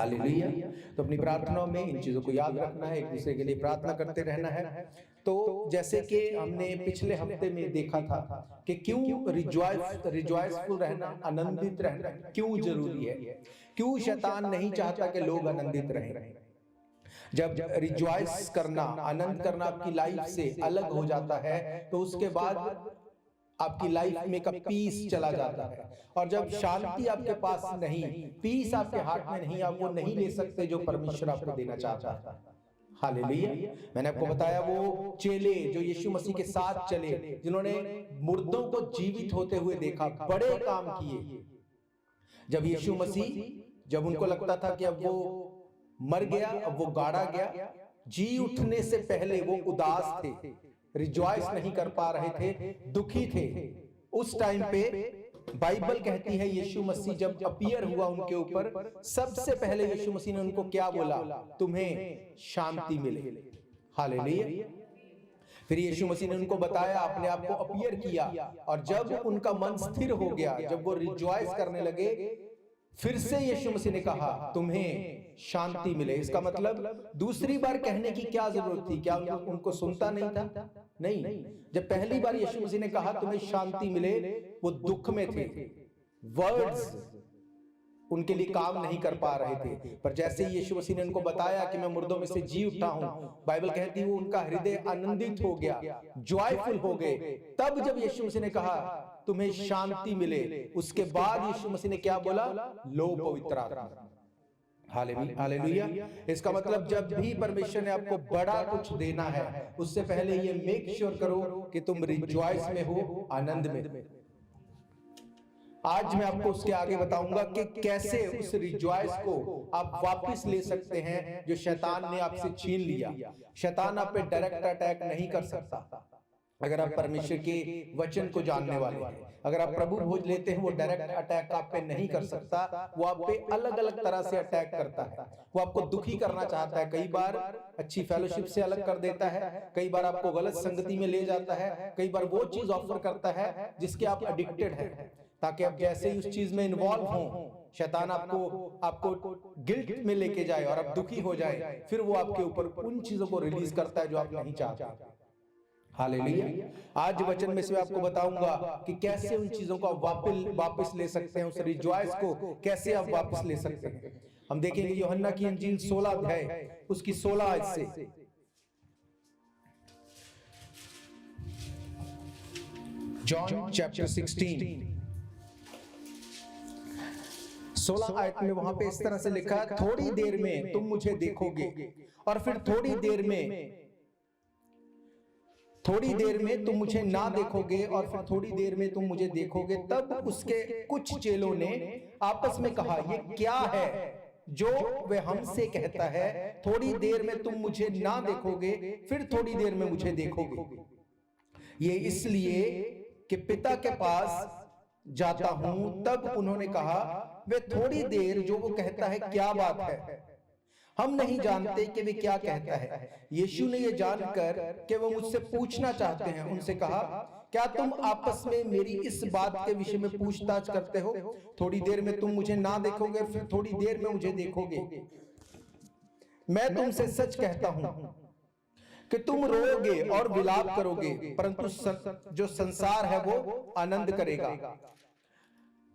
Hallelujah. तो अपनी प्रार्थनाओं में इन चीजों को याद रखना है, एक दूसरे के लिए प्रार्थना करते रहना है। तो जैसे कि हमने पिछले हफ्ते में देखा था कि क्यों रिजॉयसफुल रहना, आनंदित रहना क्यों जरूरी है, क्यों शैतान नहीं चाहता कि लोग आनंदित रहें। जब रिजॉयस करना, आनंद करना आपकी लाइफ से अलग हो जाता है तो उसके बाद आपकी लाइफ में का पीस चला जाता है। और जब शांति आपके पास नहीं, पीस आपके हार्ट में नहीं, आप वो नहीं ले सकते जो परमेश्वर आपको देना चाहता है। हालेलुया। मैंने आपको बताया वो चेले जो यीशु मसीह के साथ चले, जिन्होंने मुर्दों को जीवित होते हुए देखा, बड़े काम किए। जब यीशु मसीह, जब उनको लगता था कि अब वो मर गया, अब वो गाड़ा गया, जी उठने से पहले वो उदास थे, रिजॉयस नहीं कर पा रहे थे, दुखी थे। उस टाइम पे बाइबल कहती है यीशु मसीह जब अपीयर हुआ उनके ऊपर, सबसे पहले यीशु मसीह ने उनको क्या बोला? तुम्हें शांति मिले। हालेलुया। फिर यीशु मसीह ने उनको बताया, अपने आप को अपीयर किया, और जब उनका मन स्थिर हो गया, जब वो रिजॉयस करने लगे, फिर से यीशु मसीह ने कहा तुम्हें शांति मिले। इसका मतलब दूसरी बार कहने की क्या जरूरत थी? क्या उनको सुनता नहीं था? नहीं। जब पहली बार यीशु मसीह ने कहा तुम्हें शांति मिले, वो दुख में थे, वर्ड्स उनके लिए काम नहीं कर पा रहे थे। पर जैसे ही यीशु मसीह ने उनको बताया कि मैं मुर्दों में से जी उठा हूं, बाइबल कहती है वो उनका हृदय आनंदित हो गया, जॉयफुल हो गए। तब जब यीशु मसीह ने कहा तुम्हें शांति मिले, उसके बाद यीशु मसीह ने क्या बोला? लो पवित्र आत्मा। हालेलुया। इसका मतलब जब भी परमेश्वर ने आपको बड़ा कुछ देना है, उससे पहले ये मेक श्योर करो कि तुम रिजॉयस में हो, आनंद में। आज मैं आपको उसके आगे बताऊंगा कि कैसे उस रिजॉयस को आप वापस ले सकते हैं जो शैतान ने आपसे छीन लिया। शैतान आप पे डायरेक्ट अटैक नहीं कर सकता अगर आप परमेश्वर के वचन को जानने वाले हैं। अगर आप प्रभु भोज लेते हैं, वो डायरेक्ट अटैक आप पे नहीं कर सकता, वो आप पे अलग अलग तरह से अटैक करता है। वो आपको दुखी करना चाहता है, कई बार अच्छी फेलोशिप से अलग कर देता है, कई बार आपको गलत संगति में ले जाता है, कई बार वो चीज ऑफर करता है जिसके आप एडिक्टेड हैं, ताकि आप जैसे ही उस चीज में इन्वॉल्व हों, शैतान आपको गिल्ट में लेके जाए और आप दुखी हो जाए। फिर वो आपके ऊपर उन चीजों को रिलीज करता है जो आप नहीं चाहते। हालेलुया। आज वचन में से मैं आपको बताऊंगा कि कैसे उन चीजों को वापस ले सकते हैं, उस रिजॉयस को कैसे आप वापस ले सकते हैं। हम देखेंगे यूहन्ना की इंजील 16 अध्याय उसकी 16 आयत से। जॉन चैप्टर 16 आयत में वहां पे इस तरह से लिखा है, थोड़ी देर में तुम मुझे देखोगे, और फिर थोड़ी देर में तुम मुझे ना देखोगे, और फिर थोड़ी देर में तुम मुझे देखोगे। तब उसके कुछ चेलों ने आपस में कहा, ये क्या है जो वह हमसे कहता है, थोड़ी देर में तुम मुझे ना देखोगे, फिर थोड़ी देर में मुझे देखोगे? ये इसलिए कि पिता के पास जाता हूं। तब उन्होंने कहा, वे थोड़ी देर जो वो कहता है क्या बात है? हम नहीं जानते कि वे क्या कहता है। यीशु ने ये जानकर कि वो मुझसे पूछना चाहते हैं, उनसे कहा, क्या तुम आपस में मेरी इस बात के विषय में पूछताछ करते हो? थोड़ी देर में तुम मुझे ना देखोगे, फिर थोड़ी देर में मुझे देखोगे। मैं तुमसे सच कहता हूं कि तुम रोओगे और विलाप करोगे, परंतु जो संसार है वो आनंद करेगा।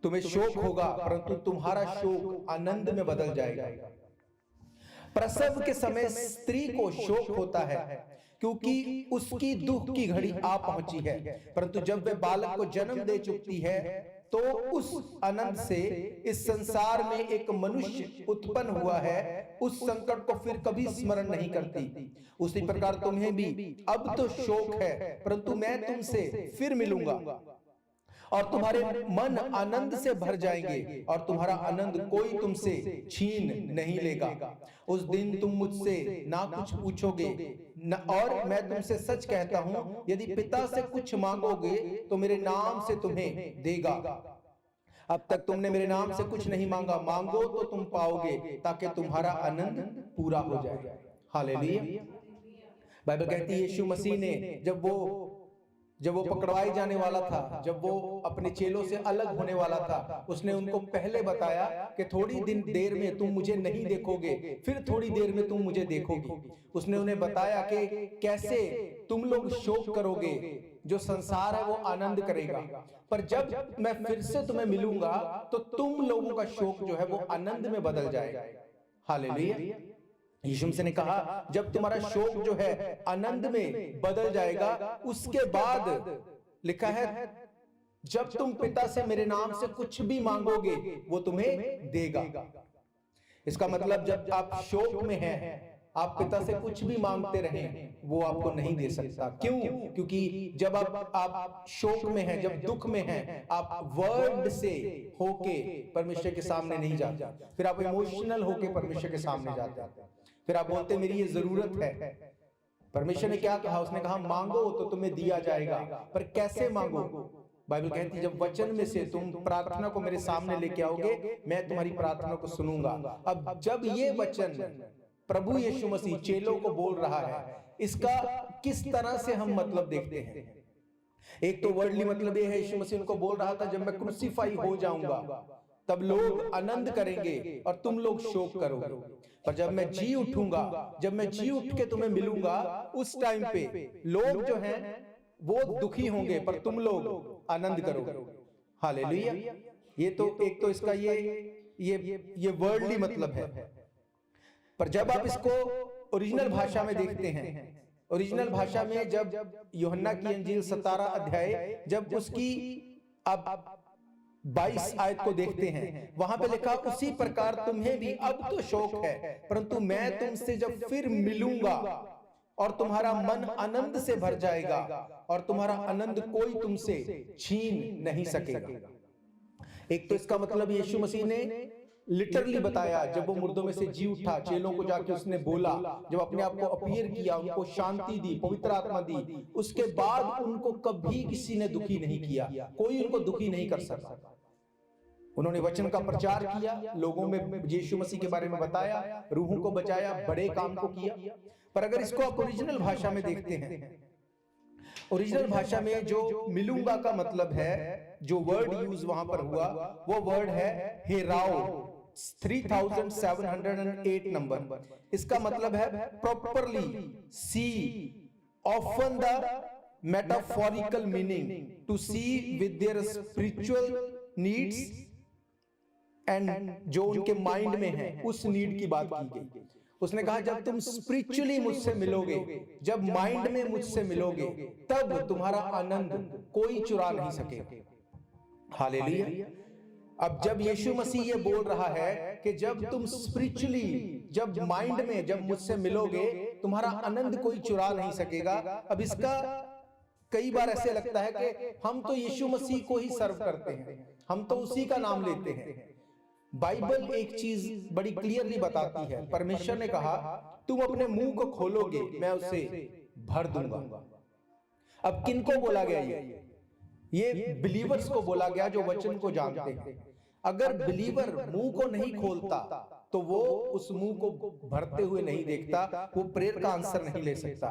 तुम्हें शोक होगा, परंतु तुम्हारा शोक आनंद में बदल जाएगा। प्रसव के समय स्त्री को शोक होता है, क्योंकि उसकी दुख की घड़ी आ पहुंची है, परंतु जब वह बालक को जन्म दे चुकती है तो उस आनंद से इस संसार में एक मनुष्य उत्पन्न हुआ है, उस संकट को फिर कभी स्मरण नहीं करती। उसी प्रकार तुम्हें भी अब तो शोक है, परंतु मैं तुमसे फिर मिलूंगा और तुम्हारे मन आनंद से भर जाएंगे, और तुम्हारा आनंद कोई तुमसे छीन नहीं लेगा। उस दिन तुम मुझसे ना कुछ पूछोगे न, और मैं तुमसे सच कहता हूं, यदि पिता से कुछ मांगोगे तो मेरे नाम से तुम्हें देगा। अब तक तुमने मेरे नाम से कुछ नहीं मांगा, मांगो तो तुम पाओगे, ताकि तुम्हारा आनंद पूरा हो जाए। हालेलुया। बाइबल कहती है यीशु मसीह ने जब वो पकड़वाए जाने वाला था, जब वो अपने चेलों से अलग होने वाला था, उसने उनको पहले बताया कि थोड़ी देर में तुम मुझे नहीं देखोगे, फिर थोड़ी देर में तुम मुझे देखोगे। उसने उन्हें बताया कि कैसे तुम लोग शोक करोगे, जो संसार है वो आनंद करेगा, पर जब मैं फिर से तुम्हें मिलूंगा तो तुम लोगों का शोक जो है वो आनंद में बदल जाएगा। हालेलुया। यीशु मसीह ने कहा जब तुम्हारा शोक जो है आनंद में बदल जाएगा, उसके बाद लिखा है जब तुम पिता से मेरे नाम से कुछ भी मांगोगे वो तुम्हें देगा। इसका मतलब जब आप शोक में हैं, आप पिता से कुछ भी मांगते रहें, वो आपको नहीं दे सकता। क्यों? क्योंकि जब आप शोक में हैं, जब दुख में हैं, आप वर्ड से होके परमेश्वर के सामने नहीं जाते, फिर आप इमोशनल होके परमेश्वर के सामने जाते, फिर आप बोलते मेरी ये जरूरत है। परमेश्वर ने क्या कहा? उसने कहा मांगो तो तुम्हें दिया जाएगा, पर कैसे मांगो? बाइबल कहती है जब वचन में से तुम प्रार्थना को मेरे सामने लेके आओगे, मैं तुम्हारी प्रार्थना को सुनूंगा। अब जब ये वचन प्रभु यीशु मसीह चेलों को बोल रहा है, इसका किस तरह से हम मतलब देखते हैं? एक तो वर्डली मतलब ये है, यीशु मसीह उनको बोल रहा था जब मैं क्रूसीफाई हो जाऊंगा तब लोग आनंद करेंगे और तुम लोग शोक करोगे, पर जब मैं जी उठूंगा, जब मैं जी उठ के तुम्हें मिलूंगा, उस टाइम पे लोग जो हैं वो दुखी होंगे पर तुम लोग आनंद करोगे। हालेलुया। ये तो एक तो इसका ये वर्डली मतलब है। पर जब आप इसको ओरिजिनल भाषा में देखते हैं, ओरिजिनल भाषा में जब यूहन्ना की इंजील 17 अध्याय जब उसकी आप 22 आयत को देखते हैं, वहां पे लिखा उसी प्रकार तुम्हें भी अब तो शोक है, परंतु मैं तुमसे जब फिर मिलूंगा और तुम्हारा मन आनंद से भर जाएगा और तुम्हारा आनंद कोई तुमसे छीन नहीं सकेगा। एक तो इसका मतलब यीशु मसीह ने लिटरली बताया, जब वो मुर्दों में से जी उठा, चेलों को जाके उसने बोला, जब अपने आप को अपीयर किया, उनको शांति दी, पवित्र आत्मा दी, उसके बाद उनको कभी किसी ने दुखी नहीं किया, कोई उनको दुखी नहीं कर सका। उन्होंने वचन का प्रचार किया, लोगों में यीशु मसीह के बारे में बताया, रूहों को बचाया, बड़े काम को किया। पर अगर इसको आप ओरिजिनल भाषा में देखते हैं, ओरिजिनल भाषा में जो मिलूंगा का मतलब है, जो वर्ड यूज वहां पर हुआ वो वर्ड है हेराओ, 3708 नंबर। इसका मतलब है properly see, often the metaphorical meaning to see with their spiritual needs, and जो उनके माइंड में है उस नीड की बात की गई। उसने कहा जब तुम स्पिरिचुअली मुझसे मिलोगे, जब माइंड में मुझसे मिलोगे, तब तुम्हारा आनंद कोई चुरा नहीं सकेगा। हालेलुया। अब जब यीशु मसीह ये बोल रहा है कि जब तुम स्पिरिचुअली, जब माइंड में जब मुझसे मिलोगे, तुम्हारा आनंद कोई चुरा नहीं सकेगा। अब इसका कई बार ऐसे लगता है कि हम तो यीशु मसीह को ही सर्व करते हैं, हम तो उसी का नाम लेते हैं। बाइबल एक चीज बड़ी क्लियरली बताती है, परमेश्वर ने कहा तुम अपने मुंह को खोलोगे मैं उसे भर दूंगा। अब किनको बोला गया? ये बिलीवर्स को बोला गया जो वचन को जानते हैं। अगर बिलीवर मुंह को नहीं खोलता तो वो उस मुंह को भरते हुए नहीं देखता, वो प्रेयर का आंसर नहीं ले सकता।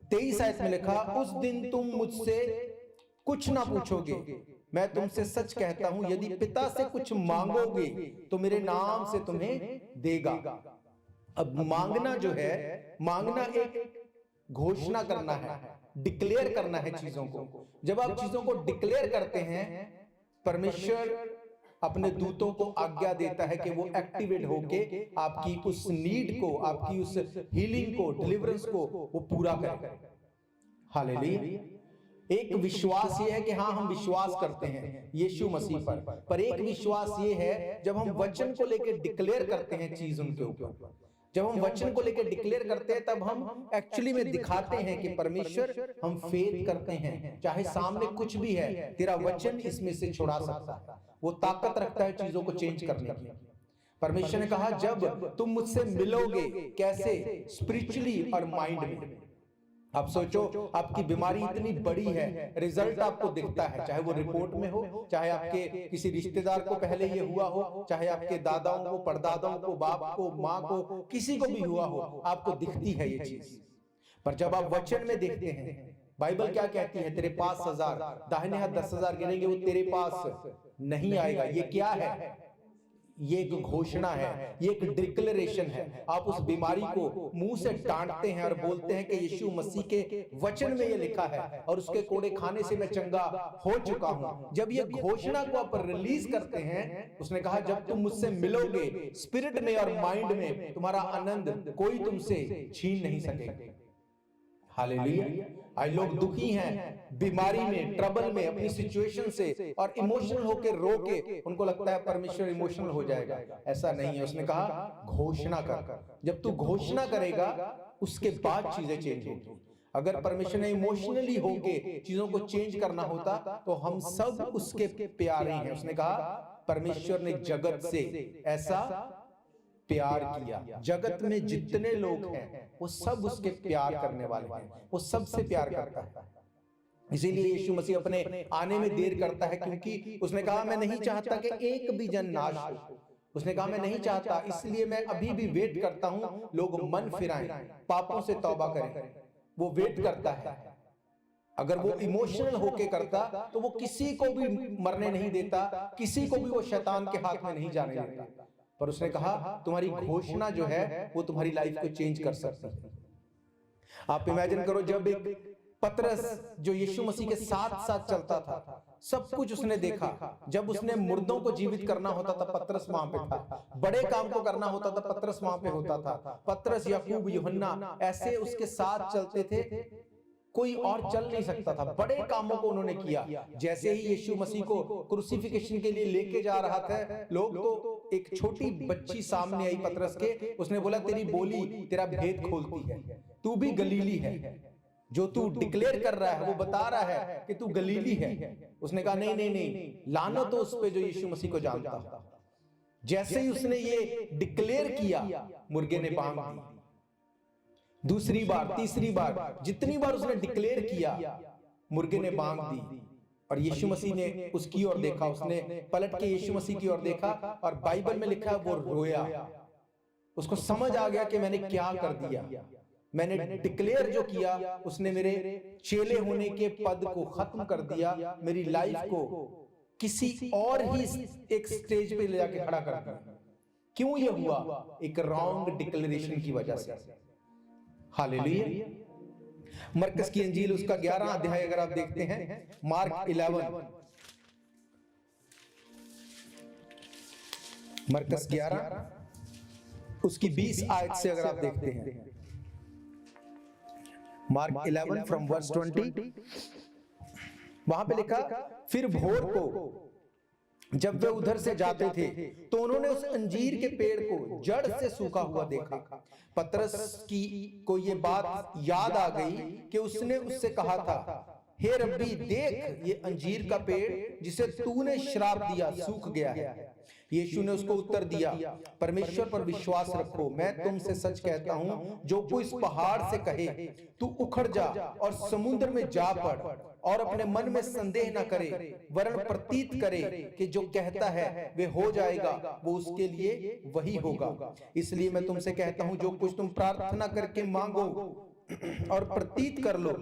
23 आयत में लिखा उस दिन तुम मुझसे कुछ ना पूछोगे, मैं तुमसे सच कहता हूं यदि पिता से कुछ मांगोगे तो मेरे नाम से तुम्हें देगा। अब मांगना जो है, मांगना एक घोषणा करना है, डिक्लेयर करना है चीजों को। जब आप चीजों को डिक्लेयर करते हैं, परमेश्वर अपने दूतों को आज्ञा देता है कि वो एक्टिवेट होके आपकी उस नीड को, आपकी उस हीलिंग को, डिलीवरेंस को वो पूरा करें। हालेलुया। एक विश्वास ये है कि हाँ हम विश्वास करते हैं यीशु मसीह पर एक विश्वास ये है जब हम वचन को लेकर डिक्लेयर करते हैं चीज उनके ऊपर, जब हम वचन को लेकर डिक्लेयर करते हैं तब हम एक्चुअली में दिखाते हैं कि परमेश्वर हम फेथ करते हैं, चाहे सामने कुछ भी है तेरा वचन इसमें से छुड़ा सकता है, वो ताकत रखता है चीजों को चेंज करने की। परमेश्वर ने कहा जब तुम मुझसे मिलोगे, कैसे? स्पिरिचुअली और माइंड में। आप सोचो आपकी बीमारी इतनी बड़ी है, रिजल्ट आपको दिखता है, चाहे वो रिपोर्ट में हो, चाहे आपके किसी रिश्तेदार को पहले ये हुआ हो, चाहे आपके दादाओं को, परदादाओं को, बाप को, माँ को, किसी को भी हुआ हो, आपको दिखती है ये चीज। पर जब आप वचन में देखते हैं, बाइबल क्या कहती है? तेरे पास 1000, दाहिने हाथ 10,000 गिनेंगे, वो तेरे पास नहीं आएगा। ये क्या है? ये एक घोषणा है, ये एक डिक्लेरेशन है। आप उस बीमारी को मुंह से डांटते हैं और बोलते हैं कि यीशु मसीह के वचन में ये लिखा है और उसके कोड़े खाने से मैं चंगा हो चुका हूं। जब ये घोषणा को आप रिलीज करते हैं, उसने कहा जब तुम मुझसे मिलोगे स्पिरिट में और माइंड में, तुम्हारा आनंद कोई तुमसे छीन नहीं सकेगा। हालेलुया। आज लोग दुखी हैं, बीमारी में, ट्रबल में, अपनी सिचुएशन से, और इमोशनल होकर रो के उनको लगता है परमेश्वर इमोशनल हो जाएगा। ऐसा नहीं है। उसने कहा घोषणा कर। जब तू घोषणा करेगा उसके बाद चीजें चेंज होगी। अगर परमेश्वर ने इमोशनली होके चीजों को चेंज करना होता तो हम सब उसके प्यारे हैं। उसने कहा परमेश्वर ने जगत से ऐसा प्यार किया। जगत में जितने लोग हैं वो सब उसके प्यार करने वाले हैं, वो सबसे प्यार करता है। इसीलिए यीशु मसीह अपने आने में देर करता है, क्योंकि उसने कहा मैं नहीं चाहता कि एक भी जन नाश हो। उसने कहा मैं नहीं चाहता, इसलिए मैं अभी भी वेट करता हूं लोग मन फिराएं, पापों से तौबा करें। वो वेट करता है। अगर वो इमोशनल होके करता तो वो किसी को भी मरने नहीं देता, किसी को भी वो शैतान के हाथ में नहीं जाने देता। पर उसने कहा तुम्हारी घोषणा जो है वो तुम्हारी लाइफ को चेंज कर सकती है। आप इमेजिन करो, जब एक पतरस जो यीशु मसीह के साथ साथ चलता था, सब कुछ उसने देखा। जब उसने मुर्दों को जीवित करना होता था पतरस वहां पे था, बड़े काम को करना होता था पतरस वहां पे होता था। पतरस, याकूब, यूहन्ना ऐसे उसके साथ चलते थे, कोई और चल नहीं सकता था। बड़े कामों को उन्होंने किया। जैसे ही यीशु मसीह को क्रूसिफिकेशन के लिए लेके जा रहा था, लोग तो एक छोटी बच्ची सामने आई पतरस के, उसने बोला तेरी बोली तेरा भेद खोलती है, तू भी गलीली है। जो तू डिक्लेयर कर रहा है वो बता रहा है कि तू गलीली है। उसने कहा नहीं नहीं नहीं, लानत तो उस पे जो यीशु मसीह को जानता। जैसे ही उसने ये डिक्लेयर किया, मुर्गे ने बांग दी। दूसरी बार, तीसरी बार, जितनी बार उसने डिक्लेयर किया, मुर्गे ने बांग दी। और यीशु मसीह ने उसकी ओर देखा, उसने पलट के यीशु मसीह की ओर देखा, और बाइबल में लिखा है वो रोया। उसको समझ आ गया कि मैंने क्या कर दिया। मैंने डिक्लेयर जो किया उसने मेरे चेले होने के पद को खत्म कर दिया, मेरी लाइफ को किसी और ही एक स्टेज पे ले जाके खड़ा कर दिया। क्यों ये हुआ? एक रॉन्ग डिक्लेरेशन की वजह से। हालेलुया। मरकस की इंजील उसका 11 अध्याय अगर आप देखते हैं, मार्क 11, मरकस 11 उसकी 20 आयत से अगर आप देखते हैं, मार्क 11 फ्रॉम वर्स 20, वहां पे लिखा फिर भोर को जब वे उधर से जाते थे तो उन्होंने उस अंजीर के पेड़ को जड़ से सूखा हुआ देखा। पतरस को ये बात याद आ गई कि उसने उससे कहा था, हे रब्बी देख, ये अंजीर का पेड़ जिसे तूने श्राप दिया सूख गया है। यीशु ने उसको उत्तर दिया, परमेश्वर पर विश्वास रखो, मैं तुमसे सच कहता हूं, जो कोई इस पहाड़ से कहे तू उखड़ जा और समुद्र में जा पड़, और अपने मन में संदेह न करे, वरन प्रतीत करे कि जो कहता है वे हो जाएगा, वो उसके लिए वही होगा। इसलिए मैं तुमसे कहता हूं, जो कुछ तुम प्रार्थना करके मांगो और प्रतीत कर लो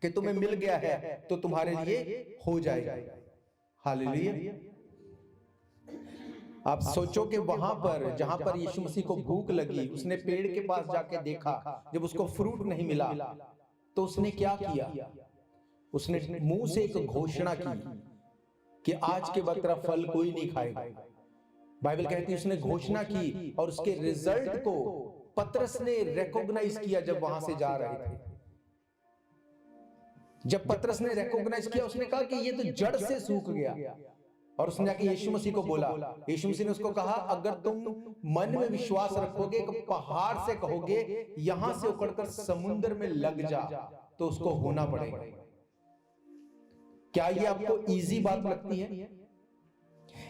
कि तुम्हें मिल गया है, तो तुम्हारे लिए हो जाएगा। हालेलुया। आप सोचो कि वहां पर जहां पर यीशु मसीह को भूख लगी, उसने पेड़ के पास जाके देखा, जब उसको फ्रूट नहीं मिला तो उसने क्या किया? उसने मुंह से एक घोषणा की कि आज के बाद तेरा फल कोई नहीं खाएगा। बाइबल कहती है उसने घोषणा की, और उसके रिजल्ट को पतरस ने रिकॉग्नाइज किया जब वहां से जा रहे थे। जब पतरस ने रिकॉग्नाइज किया, उसने कहा कि ये तो जड़ से सूख गया, और उसने जाके यीशु मसीह को बोला। यीशु मसीह ने उसको कहा, अगर तुम मन में विश्वास रखोगे, पहाड़ से कहोगे यहां से उखड़कर समुद्र में लग जा, तो उसको होना पड़ेगा। क्या ये आपको इजी बात लगती है?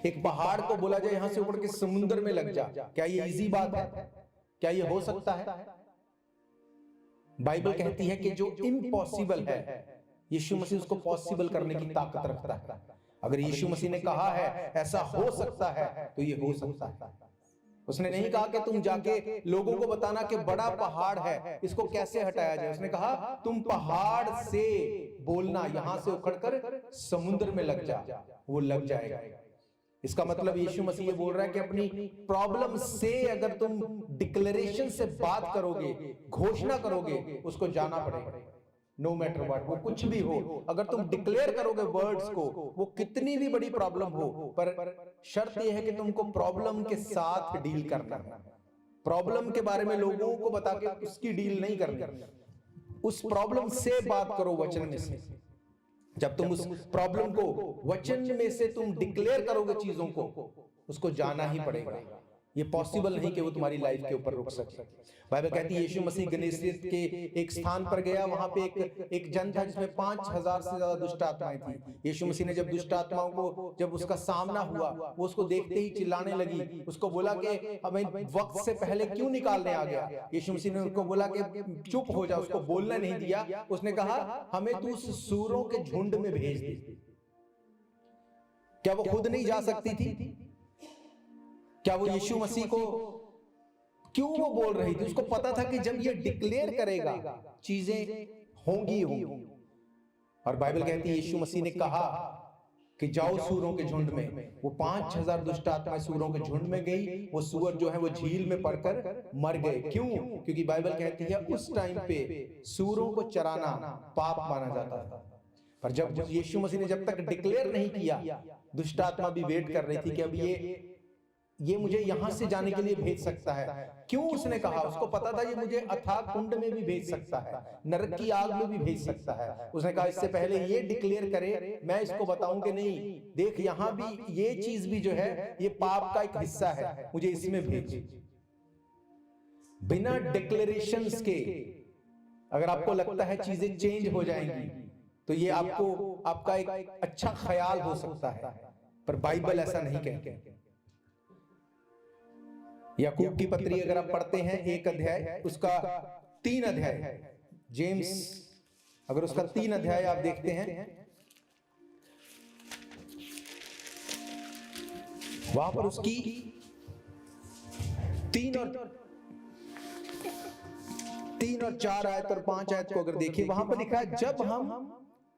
एक पहाड़ को बोला जाए यहां से उखड़ के समुद्र में लग जा, क्या ये इजी बात है? क्या ये हो सकता है? बाइबल कहती है कि जो इम्पॉसिबल है, यीशु मसीह उसको पॉसिबल करने की ताकत रखता है। अगर यीशु मसीह ने कहा है ऐसा हो सकता है, तो ये हो सकता है। उसने नहीं कहा कि तुम जाके लोगों को बताना कि बड़ा पहाड़ है, इसको कैसे हटाया जाए। उसने कहा तुम पहाड़ से बोलना, यहां से उखड़कर समुद्र में लग जा, वो लग जाएगा। इसका मतलब यीशु मसीह ये बोल रहा है कि अपनी प्रॉब्लम से अगर तुम डिक्लेरेशन से बात करोगे, घोषणा करोगे, उसको जाना पड़ेगा। नो मैटर व्हाट, वो कुछ भी हो, अगर तुम डिक्लेयर करोगे वर्ड्स को, वो कितनी भी बड़ी प्रॉब्लम हो, पर शर्त यह है कि तुमको प्रॉब्लम के साथ डील करना है। प्रॉब्लम के बारे में लोगों को बता के उसकी डील नहीं करनी, उस प्रॉब्लम से बात करो वचन में से। जब तुम उस प्रॉब्लम को वचन में से तुम डिक्लेयर करोगे चीजों को, उसको जाना ही पड़ेगा। ये पॉसिबल नहीं कि वो तुम्हारी लाइफ के ऊपर रुक सके। बाइबल कहती है यीशु मसीह गनेसरेत के एक स्थान पर गया, वहां पे एक जन था जिसमें 5000 से ज्यादा दुष्ट आत्माएं थी। यीशु मसीह ने जब दुष्ट आत्माओं को, जब उसका सामना हुआ, वो उसको देखते ही चिल्लाने लगी, उसको बोला कि हमें वक्त से पहले क्यों निकालने आ गया। यीशु मसीह ने उनको बोला कि चुप हो जा, उसको बोलना नहीं दिया। उसने कहा हमें तू सूरों के झुंड में भेज दे। क्या वो खुद नहीं जा सकती थी? क्या वो यीशु मसीह को क्यों वो बोल रही थी? उसको पता था कि जब ये डिक्लेयर करेगा चीजें होंगी होंगी। और बाइबल कहती है यीशु मसीह ने कहा कि जाओ सूरों के झुंड में। वो 5000 दुष्ट आत्माएं सूरों के झुंड में गई। वो सूअर जो है वो झील में पड़कर मर गए। क्यों? क्योंकि बाइबल कहती है उस टाइम पे सूरों को चराना पाप माना जाता था। पर जब यीशु मसीह ने जब तक डिक्लेयर नहीं किया, दुष्ट आत्मा भी वेट कर रही थी कि अब ये मुझे यहां से जाने के लिए भेज सकता है। क्यों उसने कहा? उसको पता था ये मुझे अथाह कुंड में भी भेज सकता है, नरक की आग में भी भेज सकता है। उसने कहा इससे पहले ये डिक्लेयर करे, मैं इसको बताऊं कि नहीं देख यहां भी ये चीज भी जो है ये पाप का एक हिस्सा है, मुझे इसमें भेज। बिना डिक्लेरेशंस के अगर आपको लगता है चीजें चेंज हो जाएंगी, तो ये आपका एक अच्छा ख्याल हो सकता है, पर बाइबल ऐसा नहीं कहती। याकूब की पत्री अगर आप पढ़ते हैं 1 अध्याय, उसका 3 अध्याय, जेम्स अगर उसका 3 अध्याय आप देखते हैं, वहां पर उसकी 3 और 4 आयत और 5 आयत को अगर देखिए, वहां पर लिखा है जब हम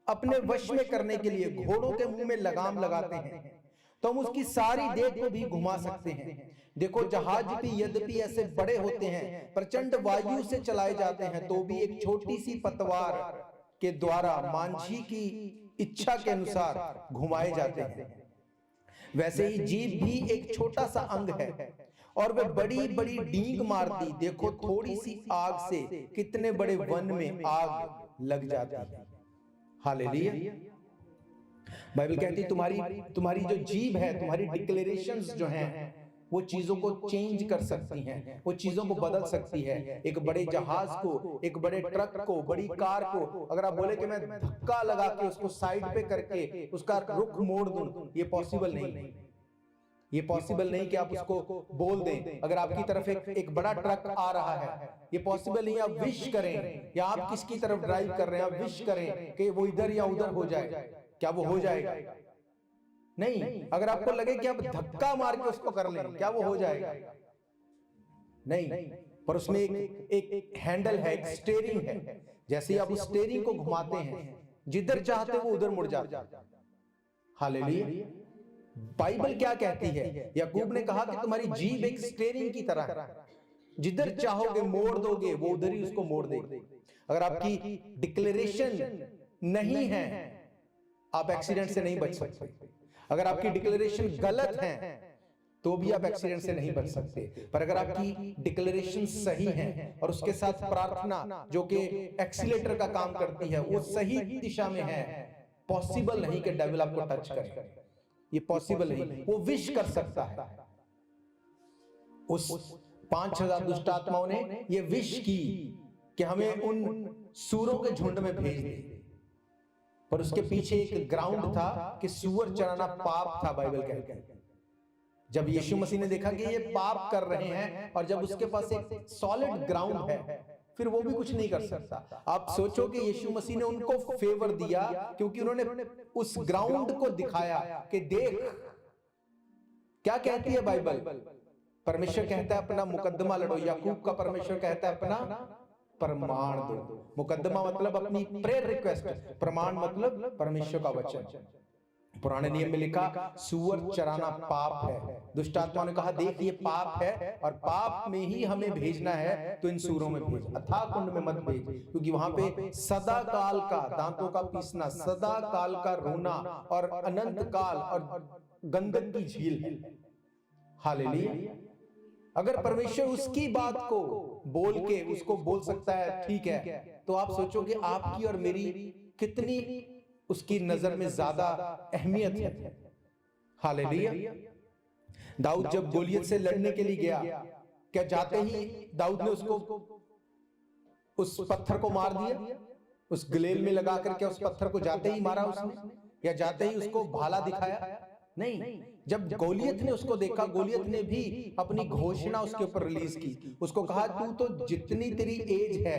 अपने वश में करने के लिए घोड़ों के मुंह में लगाम लगाते हैं तो हम उसकी सारी देह को भी घुमा सकते हैं। देखो जहाज भी यद्यपि ऐसे बड़े होते हैं, प्रचंड वायु से चलाए जाते हैं, तो भी एक छोटी सी पतवार के द्वारा मांझी की इच्छा के अनुसार घुमाए जाते हैं। वैसे ही जीभ भी एक छोटा सा अंग है और वह बड़ी बड़ी डींग मारती। देखो थोड़ी सी आग से कितने बड़े वन में आग लग जाती है। हालेलुया। बाइबल कहती तुम्हारी जो जीभ है, तुम्हारी डिक्लेरेशंस जो हैं, वो चीजों को चेंज कर सकती हैं, वो चीजों को बदल सकती है। एक बड़े जहाज को, एक बड़े ट्रक को, बड़ी कार को अगर आप बोले कि मैं धक्का लगा के उसको साइड पे करके उसका रुख मोड़ दूं, ये पॉसिबल नहीं। ये पॉसिबल नहीं कि आप उसको बोल दें। अगर आपकी तरफ एक बड़ा ट्रक आ रहा है, ये पॉसिबल नहीं आप विश करें, या आप किसकी तरफ ड्राइव कर रहे हैं, आप विश करें कि वो इधर या उधर हो जाए। क्या वो हो जाएगा? नहीं। अगर आपको लगे कि आप धक्का मार के उसको कर लें, क्या वो हो जाएगा? नहीं। पर उसमें एक हैंडल है, एक स्टीयरिंग है। जैसे ही आप उस स्टीयरिंग को घुमाते हैं, जिधर चाहते वो उधर मुड़ जाता है। हालेलुया। बाइबल क्या कहती है? याकूब ने कहा कि तुम्हारी जीभ एक स्टीयरिंग की तरह है, जिधर चाहोगे मोड़ दोगे, वो उधर ही उसको मोड़ देगी। अगर आपकी डिक्लेरेशन नहीं है, आप एक्सीडेंट से नहीं बच सकते। अगर आपकी डिक्लेरेशन गलत है, तो भी आप एक्सीडेंट से नहीं बच सकते। पर अगर आपकी डिक्लेरेशन सही है और उसके साथ प्रार्थना जो कि एक्सीलेटर का काम करती है, वो सही दिशा में है, पॉसिबल नहीं कि डेविल आपको टच करे। ये पॉसिबल नहीं। वो विश कर सकता है। उस 5000 दुष्ट आत्माओं ने ये विश की कि हमें उन सूरों के झुंड में भेज दे, पर उसके पीछे एक ग्राउंड था कि सूअर चराना पाप था। बाइबल कहती है जब यीशु मसीह ने देखा कि ये पाप कर रहे हैं, और जब उसके पास एक सॉलिड ग्राउंड है, फिर वो भी कुछ नहीं कर सकता। आप सोचो कि यीशु मसीह ने उनको फेवर दिया क्योंकि उन्होंने उस ग्राउंड को दिखाया कि देख क्या कहती है बाइबल, परमेश्वर कहता है अपना मुकदमा लड़ो, याकूब का परमेश्वर कहता है अपना प्रमाण दो। मुकदमा मतलब अपनी प्रेयर रिक्वेस्ट, प्रमाण मतलब परमेश्वर का वचन। पुराने नियम में लिखा सूअर चराना पाप है। दुष्ट आत्मा ने कहा देख ये पाप है और पाप में ही हमें भेजना है, तो इन सूरों में भेज, अथाह कुंड में मत भेज, क्योंकि वहां पे सदा काल का दांतों का पीसना, सदा काल का रोना और अनंत काल और गंदक की झील है। हालेलुया। अगर परमेश्वर उसकी बात को बोल के उसको बोल सकता है ठीक है, तो आप सोचोगे आपकी और मेरी कितनी उसकी नजर में ज्यादा अहमियत है। हालेलुया। दाऊद जब गोलियत से लड़ने के लिए गया, क्या जाते ही दाऊद ने उसको उस पत्थर को मार दिया? उस गलेल में लगा कर क्या उस पत्थर को जाते ही मारा उसने, या जाते ही उसको भाला दिखाया? नहीं। जब गोलियत ने उसको देखा, गोलियत ने भी अपनी घोषणा उसके ऊपर रिलीज की। उसको कहा तू तो जितनी तेरी एज है,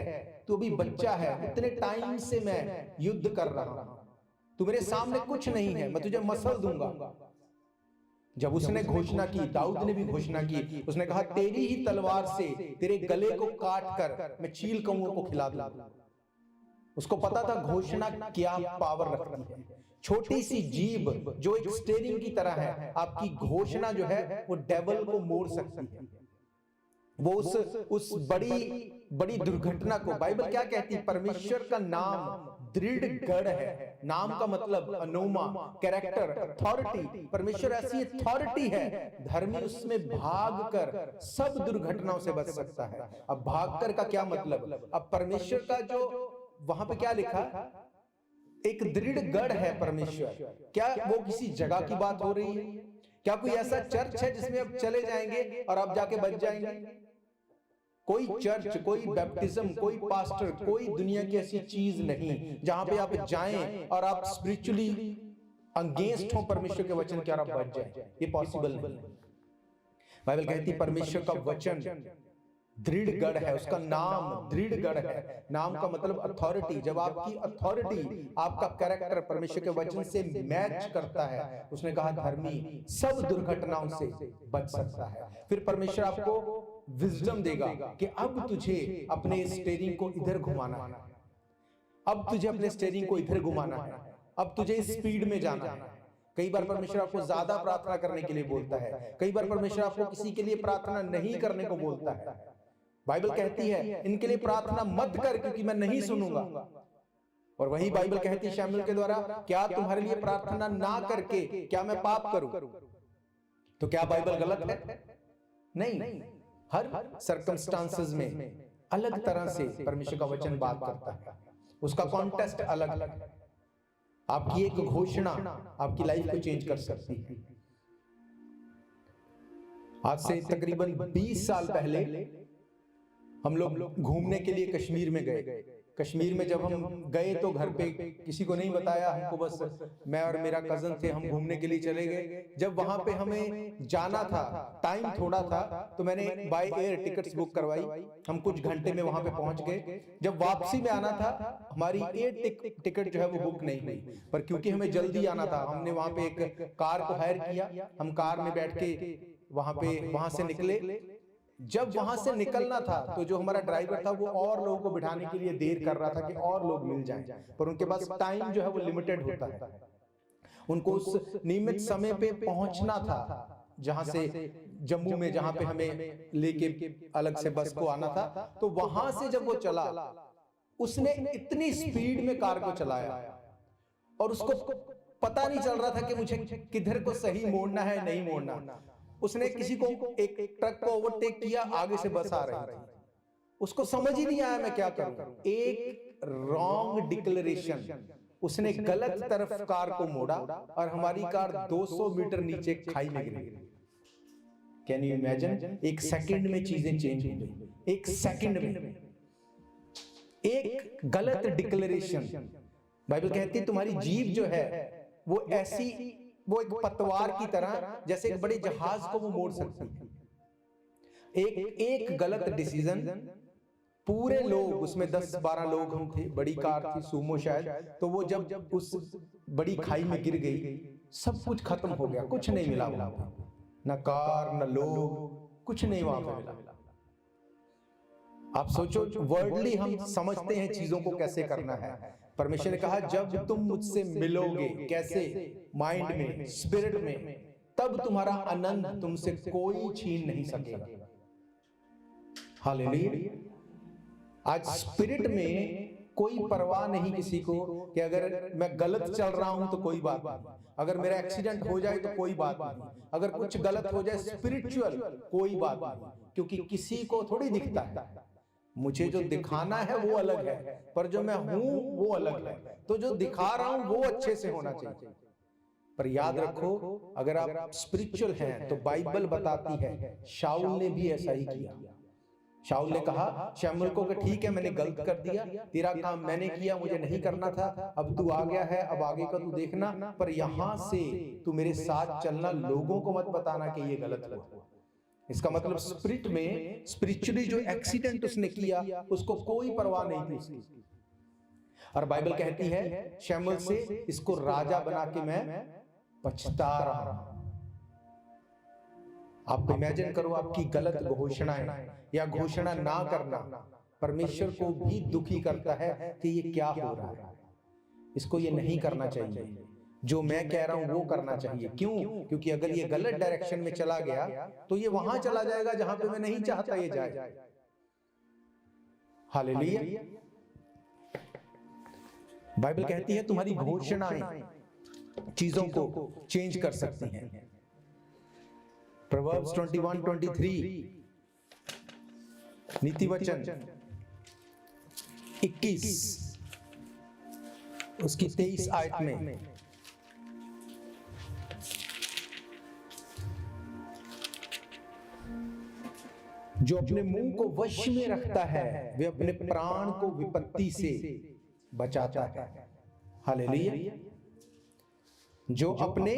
तू अभी बच्चा है, उतने टाइम से मैं युद्ध कर रहा हूं, तू मेरे सामने कुछ नहीं है, मैं तुझे मसल दूंगा। जब उसने घोषणा की, दाऊद ने भी घोषणा की, उसने कहा तेरी ही तलवार से तेरे गले को काट कर मैं चील कौओं को खिला दूंगा। उसको पता था घोषणा क्या पावर रखती है। छोटी सी जीभ जो एक स्टीयरिंग की तरह है, आपकी घोषणा जो है वो डेविल को मोड़ सकती है। वो उस बड़ी दुर्घटना को, बाइबल क्या कहती है? परमेश्वर का नाम दृढ़ गढ़ है। नाम का मतलब अनोमा, कैरेक्टर, अथॉरिटी। परमेश्वर ऐसी अथॉरिटी है, धर्मी उसमें भागकर सब दुर्घटनाओं से बच सकता है। अब भागकर का क्या मतलब? अब परमेश्वर का जो वहां पे क्या लिखा, एक दृढ़ गढ़ है परमेश्वर। क्या वो किसी जगह की बात हो रही है? क्या कोई ऐसा चर्च है जिसमें अब चले जाएंगे और आप जाके बच जाएंगे? कोई चर्च, कोई बैप्टिज्म, कोई पास्टर, कोई दुनिया की ऐसी चीज नहीं जहां पे आप जाएं और आप स्पिरिचुअली अगेंस्ट हो परमेश्वर के वचन के और आप बच जाएं। ये पॉसिबल नहीं। बाइबल कहती है परमेश्वर का वचन दृढ़ गढ़ है, उसका नाम दृढ़ गढ़ है। नाम का मतलब अथॉरिटी। जब आपकी अथॉरिटी, आपका कैरेक्टर परमेश्वर के वचन से मैच करता है, उसने कहा धर्मी सब दुर्घटनाओं से बच सकता है। फिर परमेश्वर आपको विजडम देगा कि अब तुझे अपने स्टीयरिंग को इधर घुमाना है, अब तुझे अपने स्टीयरिंग को इधर घुमाना है, अब तुझे स्पीड में जाना है। कई बार परमेश्वर आपको ज्यादा प्रार्थना करने के लिए बोलता है, कई बार परमेश्वर आपको किसी के लिए प्रार्थना नहीं करने को बोलता है। बाइबल कहती है इनके लिए प्रार्थना मत कर क्योंकि मैं नहीं सुनूंगा। और वही बाइबल कहती है शमूएल के द्वारा, क्या तुम्हारे लिए प्रार्थना ना करके क्या मैं पाप करूं? तो क्या बाइबल गलत है? नहीं। हर सर्कमस्टांसेस में अलग तरह से परमेश्वर का वचन बात करता है, उसका कॉन्टेक्स्ट अलग है। आपकी एक घोषणा आपकी लाइफ को चेंज कर सकती है। आज से तकरीबन 20 साल पहले हम लोग घूमने के लिए कश्मीर में गए। कश्मीर में जब हम गए तो घर पे किसी को नहीं बताया, हमको बस मैं और मेरा कजन थे, हम घूमने के लिए चले गए। जब वहां पे हमें जाना था, टाइम थोड़ा था, तो मैंने बाय एयर टिकट्स बुक करवाई। हम कुछ घंटे में वहां पे पहुंच गए। जब वापसी में आना था, हमारी एयर टिकट जो है वो बुक नहीं हुई, पर क्योंकि हमें जल्दी आना था, हमने वहां पे एक कार को हायर किया। हम कार में बैठ के वहां से निकले। जब वहां से निकलना था तो जो हमारा ड्राइवर था वो और लोगों को बिठाने के लिए देर कर रहा था कि और लोग मिल जाएं, पर उनके पास टाइम जो है वो लिमिटेड होता है। उनको उस नियमित समय पे पहुंचना था, जहां से जम्मू में, जहां पे हमें लेके अलग से बस को आना था। तो वहां से जब वो चला, उसने इतनी स्पीड में कार को चलाया और उसको पता नहीं चल रहा था कि मुझे किधर को सही मोड़ना है नहीं मोड़ना। उसने किसी को, एक ट्रक को ओवरटेक किया, आगे से बस आ रही थी, उसको समझ ही नहीं आया मैं क्या करूं। एक रॉन्ग डिक्लेरेशन, उसने गलत तरफ कार को मोड़ा और हमारी कार 200 मीटर नीचे खाई में गिर गई। Can you imagine? एक सेकंड में चीजें चेंज हो गई, एक सेकंड में। एक गलत डिक्लेरेशन, बाइबल कहती है तुम्हारी जीभ जो है वो ऐसी, वो एक पतवार की तरह, जैसे एक बड़े जहाज को वो मोड़ सकती है। एक गलत डिसीजन, पूरे लोग, उसमें 10-12 लोग हम थे, बड़ी कार थी, सूमो शायद, तो वो जब उस बड़ी खाई में गिर गई, सब कुछ खत्म हो गया, कुछ नहीं मिला वहां पे, न कार न लोग, कुछ नहीं वहां पे मिला। आप सोचो, वर्ल्डली हम समझते हैं चीजों को कैसे करना है। परमेश्वर ने कहा जब तुम मुझसे मिलोगे, कैसे? माइंड में, स्पिरिट में, तब तुम्हारा आनंद तुमसे कोई छीन नहीं सकेगा। हालेलुया। आज स्पिरिट में कोई परवाह नहीं किसी को कि अगर मैं गलत चल रहा हूं तो कोई बात नहीं, अगर मेरा एक्सीडेंट हो जाए तो कोई बात नहीं, अगर कुछ गलत हो जाए स्पिरिचुअल, कोई बात नहीं, क्योंकि किसी को थोड़ी दिखता है। मुझे जो दिखाना है वो अलग है, पर जो मैं हूं वो अलग है। तो जो दिखा रहा हूं वो अच्छे से होना चाहिए। पर याद रखो, अगर आप स्पिरिचुअल हैं तो बाइबल बताती है शाऊल ने भी ऐसा ही किया। शाऊल ने कहा शमूएल को कि ठीक है, मैंने गलत कर दिया, तेरा काम मैंने किया, मुझे नहीं करना था, अब तू आ गया है, अब आगे का तू देखना, पर यहां से तू मेरे साथ चलना, लोगों को मत बताना कि ये गलत हुआ। इसका मतलब स्पिरिट में, स्पिरिचुअली जो एक्सीडेंट उसने किया उसको कोई परवाह नहीं थी उसकी। और बाइबल कहती है शमूएल से, इसको राजा बना के मैं पछता रहा हूं। आप इमेजिन करो, आपकी गलत घोषणाएं या घोषणा ना करना परमेश्वर को भी दुखी करता है कि ये क्या हो रहा है, इसको ये नहीं करना चाहिए, जो मैं कह रहा हूं वो करना चाहिए। क्यों? क्योंकि अगर ये गलत डायरेक्शन में चला गया तो ये वहां चला जाएगा जहां पे मैं नहीं चाहता ये जाए। हालेलुया। बाइबल कहती है तुम्हारी घोषणाएं चीजों को चेंज कर सकती हैं। प्रोवर्ब्स 21:23, नीति वचन 21 उसकी 23 आयत में, जो अपने मुंह को वश में रखता है वे अपने प्राण को विपत्ति से बचाता है। हालेलुया। जो अपने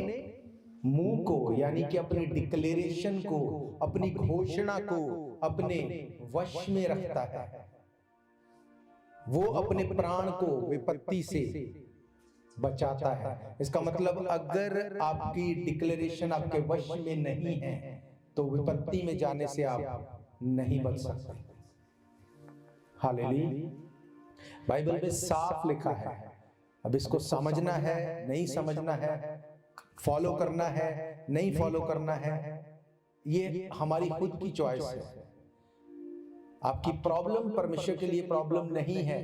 मुंह को, यानी कि अपनी डिक्लेरेशन को, अपनी घोषणा को अपने वश में रखता है, वो अपने प्राण को विपत्ति से बचाता है। इसका मतलब अगर आपकी डिक्लेरेशन आपके वश में नहीं है तो विपत्ति में जाने से आप नहीं बच सकते। हालेलुया। बाइबल में साफ लिखा है। अब इसको समझना है, नहीं समझना है, फॉलो करना है, नहीं फॉलो करना है, ये हमारी खुद की चॉइस है। आपकी प्रॉब्लम परमेश्वर के लिए प्रॉब्लम नहीं है।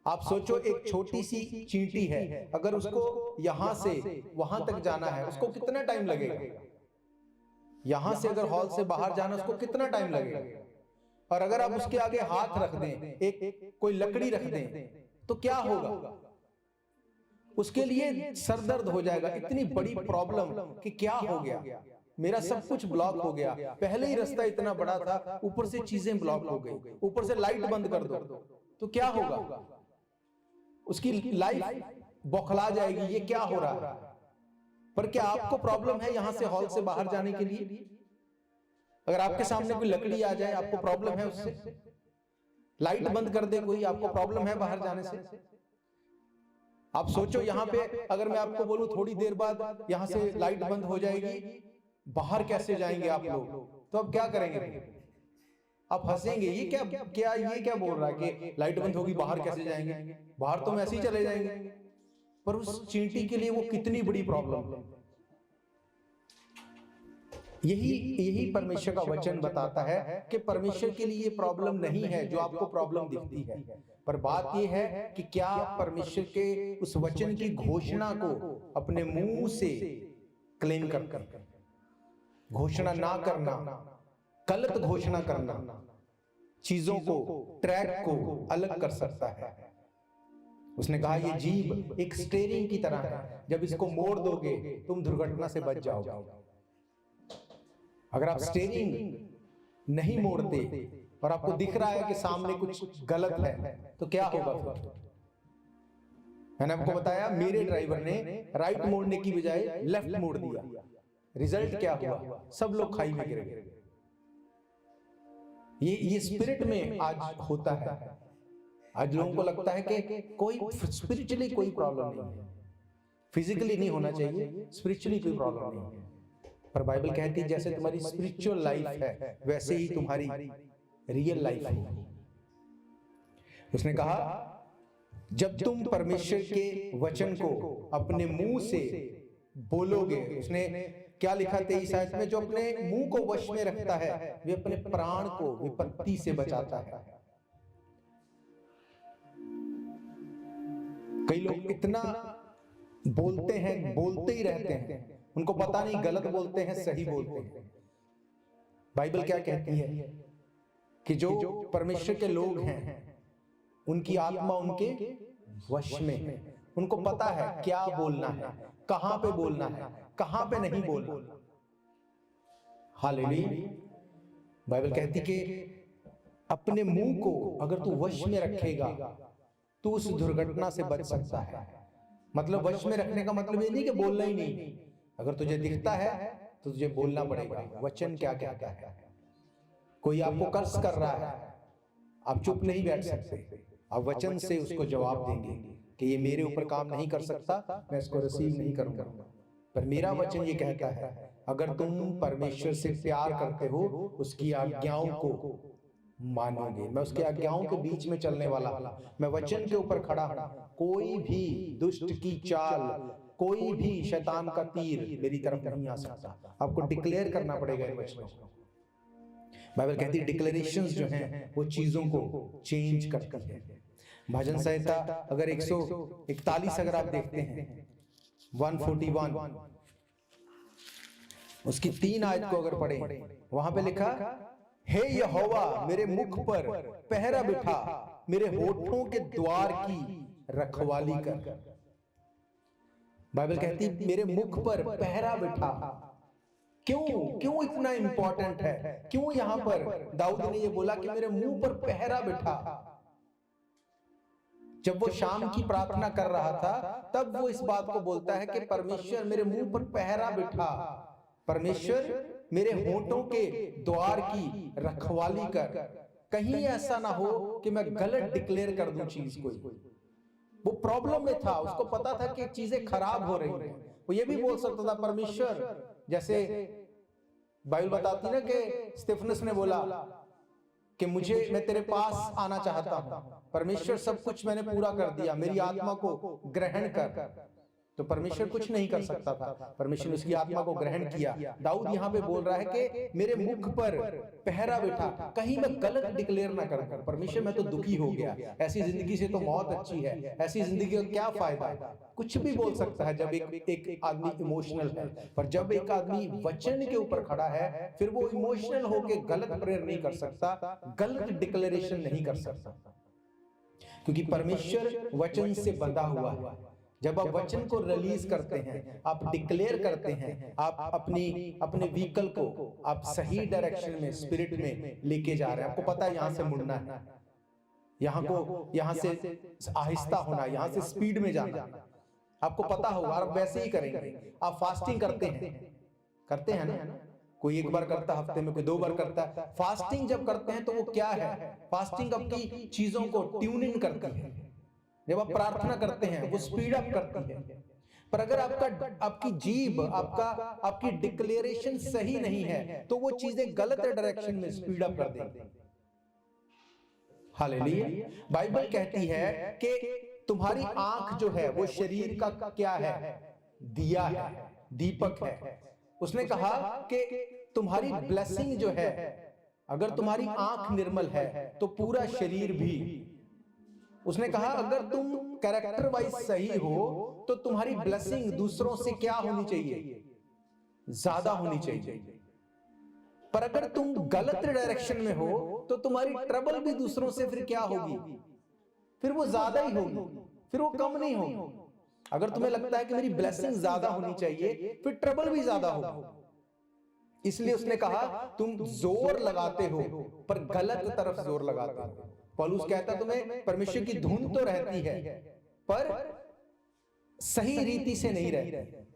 आप सोचो, एक छोटी सी चींटी है, अगर उसको यहां से वहां तक जाना है उसको कितना टाइम लगेगा? यहां से अगर हॉल से बाहर जाना उसको कितना टाइम लगेगा? और अगर आप उसके आगे हाथ रख दें, एक कोई लकड़ी रख दें, तो क्या होगा? उसके लिए सरदर्द हो जाएगा। इतनी बड़ी प्रॉब्लम कि क्या हो गया, मेरा सब कुछ ब्लॉक हो गया, पहले ही रास्ता इतना बड़ा था, ऊपर से चीजें ब्लॉक हो गई, ऊपर से लाइट बंद कर दो, तो क्या होगा? उसकी लाइफ बौखला जाएगी, ये क्या हो रहा है? पर क्या आपको प्रॉब्लम है यहां से हॉल से बाहर जाने के लिए? अगर आपके सामने कोई लकड़ी आ जाए, आपको प्रॉब्लम है उससे? लाइट बंद कर दे कोई, आपको प्रॉब्लम है बाहर जाने से? आप सोचो, यहां पे अगर मैं आपको बोलूं थोड़ी देर बाद यहां से लाइट बंद हो जाएगी, बाहर कैसे जाएंगे आप लोग? तो अब क्या करेंगे? आप हंसेंगे, ये क्या बोल रहा है कि लाइट बंद होगी बाहर कैसे जाएंगे? बाहर तो हम ऐसे ही चले जाएंगे। पर उस चींटी के लिए वो कितनी बड़ी प्रॉब्लम है। यही परमेश्वर का वचन बताता है कि परमेश्वर के लिए प्रॉब्लम नहीं है जो आपको प्रॉब्लम दिखती है, पर बात यह है कि क्या परमेश्वर के उस वचन की घोषणा को अपने मुंह से क्लेम कर, घोषणा ना करना, गलत घोषणा करना चीजों को, ट्रैक को अलग कर सकता है। उसने कहा ये जीभ एक स्टीयरिंग की तरह है, जब इसको मोड़ दोगे तुम दुर्घटना से बच जाओगे। अगर आप स्टीयरिंग नहीं मोड़ते और आपको दिख रहा है कि सामने कुछ गलत है तो क्या होगा फिर? मैंने आपको बताया, मेरे ड्राइवर ने राइट मोड़ने की बजाय लेफ्ट मोड़ दिया, रिजल्ट क्या हुआ? सब लोग खाई में गिर गए। ये स्पिरिट में आज होता है। आज लोगों को लगता है कि कोई स्पिरिचुअली कोई प्रॉब्लम नहीं है, फिजिकली नहीं होना चाहिए, स्पिरिचुअली कोई प्रॉब्लम नहीं है। पर बाइबल कहती है जैसे तुम्हारी स्पिरिचुअल लाइफ है वैसे ही तुम्हारी रियल लाइफ है। उसने कहा जब तुम परमेश्वर के वचन को अपने मुंह से बोलोगे, उसने क्या लिखा 23 आयत में, जो अपने मुंह को वश में रखता है वे अपने प्राण को विपत्ति से बचाता है। कई लोग इतना बोलते हैं, बोलते ही रहते हैं, उनको पता नहीं गलत बोलते हैं सही बोलते हैं। बाइबल क्या कहती है कि जो परमेश्वर के लोग हैं उनकी आत्मा उनके वश में है, उनको पता है क्या बोलना है, कहां पे बोलना है, कहां पे नहीं बोलना। हालेलुया। बाइबल कहती कि अपने मुंह को अगर तू वश में रखेगा तो उस दुर्घटना से बच सकता है। मतलब वश में रखने का मतलब ये नहीं कि बोलना ही नहीं, अगर तुझे दिखता है तो तुझे बोलना पड़ेगा। वचन क्या कहता है? कोई आपको कर्ज कर रहा है, आप चुप नहीं बैठ सकते, आप वचन से उसको जवाब देंगे कि ये मेरे ऊपर काम नहीं कर सकता, मैं इसको रिसीव नहीं करूंगा। पर मेरा वचन ये कहता है अगर तुम परमेश्वर से प्यार करते हो उसकी आज्ञाओं को मानोगे। मैं उसकी आज्ञाओं के बीच में चलने वाला, मैं वचन के ऊपर खड़ा हूं। कोई भी दुष्ट की चाल, कोई भी शैतान का तीर मेरी तरफ नहीं आ सकता। आपको डिक्लेयर करना पड़ेगा इन वचनों को। बाइबल कहती है डिक्लेरेशंस जो हैं वो चीजों को चेंज करती है। भजन संहिता अगर 141 अगर आप देखते हैं 141 उसकी 3 आयत को अगर पढ़ें, वहां पे लिखा हे यहोवा मेरे मुख पर पहरा बिठा, मेरे होठों के द्वार की रखवाली कर। बाइबल कहती मेरे मुख पर पहरा बिठा। क्यों इतना इंपॉर्टेंट है? क्यों यहां पर दाऊद ने ये बोला कि मेरे मुंह पर पहरा बिठा? जब वो शाम की प्रार्थना कर रहा था तब वो इस बात को बोलता है कि परमेश्वर मेरे मुंह पर पहरा बिठा, परमेश्वर मेरे होठों के द्वार की रखवाली कर। कहीं ऐसा ना हो कि मैं गलत डिक्लेयर कर दूं चीज कोई। वो प्रॉब्लम में था, उसको पता था कि चीजें खराब हो रही हैं। वो ये भी बोल सकता था परमेश्वर, जैसे बाइबल बताती ना कि स्तिफनस ने बोला कि मैं तेरे पास आना चाहता हूं, परमेश्वर सब कुछ मैंने पूरा कर दिया, मेरी आत्मा को ग्रहण कर। तो परमेश्वर कुछ नहीं कर सकता था, परमेश्वर ने उसकी आत्मा को ग्रहण किया। दाऊद यहाँ पे बोल रहा है कि मेरे मुख पर पहरा बिठा, कहीं मैं गलत डिक्लेयर ना कर। परमेश्वर मैं तो दुखी हो गया, ऐसी जिंदगी से तो मौत अच्छी है, ऐसी जिंदगी का क्या फायदा। कुछ भी बोल सकता है जब एक आदमी इमोशनल है, पर जब एक आदमी वचन के ऊपर खड़ा है फिर वो इमोशनल होके गलत प्रेयर नहीं कर सकता, गलत डिक्लेरेशन नहीं कर सकता, क्योंकि परमेश्वर वचन से बंधा हुआ है। जब आप वचन को रिलीज करते हैं, आप डिक्लेयर करते हैं, आप अपने व्हीकल को आप सही डायरेक्शन में स्पिरिट में लेके जा रहे हैं। आपको पता है यहां से मुड़ना है, यहां से आहिस्ता होना, यहां से स्पीड में जाना, आपको पता होगा। आप वैसे ही करेंगे। आप फास्टिंग करते हैं ना, कोई एक बार करता हफ्ते में, कोई 2 बार करता है। फास्टिंग जब करते हैं तो वो क्या है? फास्टिंग आपकी चीजों को ट्यून इन करती है। जब आप प्रार्थना करते हैं वो स्पीड अप करती है। पर अगर आपकी जीभ, आपकी डिक्लेरेशन सही नहीं है तो वो चीजें गलत डायरेक्शन में स्पीड अप कर देंगी। हालेलुया। बाइबल कहती है कि तुम्हारी आंख जो है वो शरीर का क्या है? दिया है, दीपक है। उसने कहा कि तुम्हारी ब्लेसिंग जो है, अगर तुम्हारी आंख निर्मल है तो पूरा शरीर भी। उसने कहा अगर तुम कैरेक्टर वाइज सही हो तो तुम्हारी ब्लेसिंग दूसरों से क्या होनी चाहिए? ज्यादा होनी चाहिए। पर अगर तुम गलत डायरेक्शन में हो तो तुम्हारी ट्रबल भी दूसरों से फिर क्या होगी? फिर वो ज्यादा ही होगी, फिर वो कम नहीं होगी। अगर तुम्हें लगता है कि मेरी ब्लेसिंग ज्यादा होनी चाहिए फिर ट्रबल भी ज्यादा होगी। इसलिए उसने कहा तुम जोर लगाते हो पर गलत तरफ जोर लगाते हो। पौलुस कहता तुम्हें परमेश्वर की धुन तो रहती है पर सही रीति से नहीं रहती।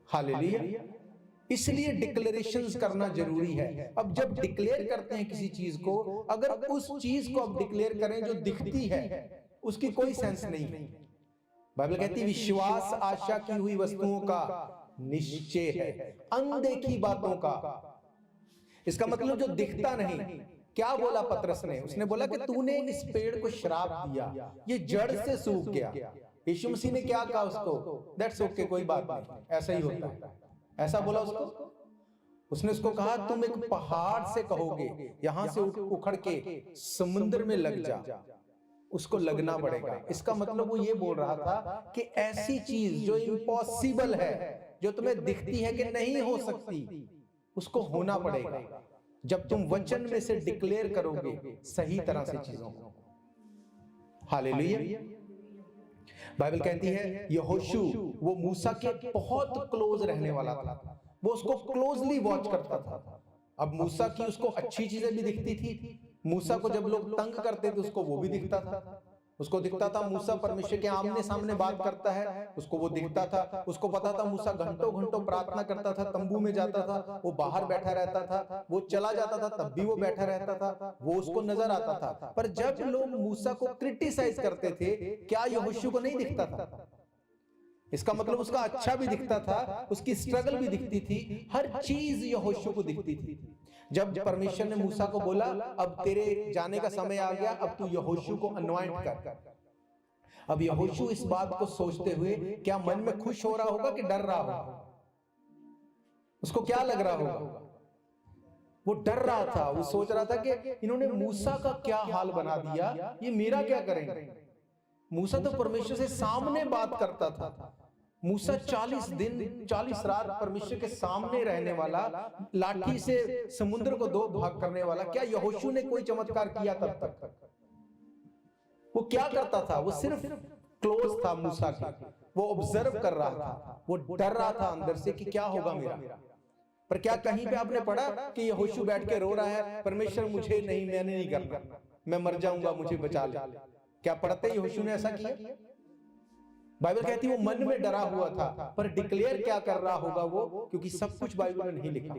हालेलुया। इसलिए डिक्लेरेशंस करना जरूरी है। अब जब डिक्लेयर करते हैं किसी चीज को, अगर उस चीज को आप डिक्लेयर करें जो दिखती है उसकी कोई सेंस नहीं है। बाइबल कहती है विश्वास आशा की हुई वस्तुओं का निश्चय है, अनदेखी बातों का। इसका मतलब जो दिखता नहीं। क्या बोला पतरस ने? उसने बोला कि तूने इस पेड़ को श्राप दिया, ये जड़ से सूख गया। यीशु मसीह ने क्या कहा उसको? दैट्स ओके, कोई बात नहीं, ऐसा ही होता है। ऐसा बोला उसको? उसने उसको कहा तुम एक पहाड़ से कहोगे यहां से उखड़ के समुद्र में लग जा, उसको लगना पड़ेगा। इसका मतलब वो ये बोल रहा था कि ऐसी चीज जो इम्पॉसिबल है, जो तुम्हें दिखती है कि नहीं हो सकती, उसको होना पड़ेगा जब तुम वचन में से डिक्लेयर करोगे सही तरह से चीजों को। हालेलुया। बाइबल कहती है यहोशू वो मूसा के बहुत क्लोज रहने वाला था, वो उसको क्लोजली वॉच करता था। अब मूसा की उसको अच्छी चीजें भी दिखती थी, मूसा को जब लोग तंग करते थे उसको वो भी दिखता था। उसको दिखता था मूसा परमेश्वर के आमने सामने बात करता है, उसको वो दिखता था। उसको पता था मूसा घंटों घंटों प्रार्थना करता था, तंबू में जाता था, वो बाहर बैठा रहता था, वो चला जाता था तब भी वो बैठा रहता था, वो उसको नजर आता था। पर जब लोग मूसा को क्रिटिसाइज करते थे, क्या यहोशू को नहीं दिखता था? इसका मतलब उसका अच्छा भी दिखता था, उसकी स्ट्रगल भी दिखती थी, हर चीज यहोशू को दिखती थी। जब परमेश्वर ने मूसा को बोला अब तेरे जाने का समय आ गया, अब तू यहोशू को अनॉइंट कर। अब यहोशू इस बात को सोचते हुए क्या मन में खुश हो रहा होगा कि डर रहा होगा? उसको क्या लग रहा होगा? वो डर रहा था, वो सोच रहा था कि इन्होंने मूसा का क्या हाल बना दिया, ये मेरा क्या करेंगे। मूसा तो परमेश्वर से सामने बात करता था। मूसा 40 दिन 40 रात परमेश्वर के सामने रहने वाला, लाठी से समुद्र को दो भाग करने वाला। क्या यहोशू ने कोई चमत्कार किया तब तक? वो क्या करता था? वो सिर्फ क्लोज था मूसा के, वो ऑब्जर्व कर रहा था, वो डर रहा था अंदर से कि क्या होगा मेरा। पर क्या कहीं पे आपने पढ़ा कि यहोशू बैठ के रो रहा है, परमेश्वर मुझे नहीं, मैंने नहीं करना, मैं मर जाऊंगा, मुझे बचा ले? क्या पढ़ते यहोशू ने ऐसा किया? बाइबल कहती है वो मन में डरा हुआ था, पर डिक्लेयर क्या कर रहा होगा वो, क्योंकि सब कुछ बाइबल में नहीं लिखा।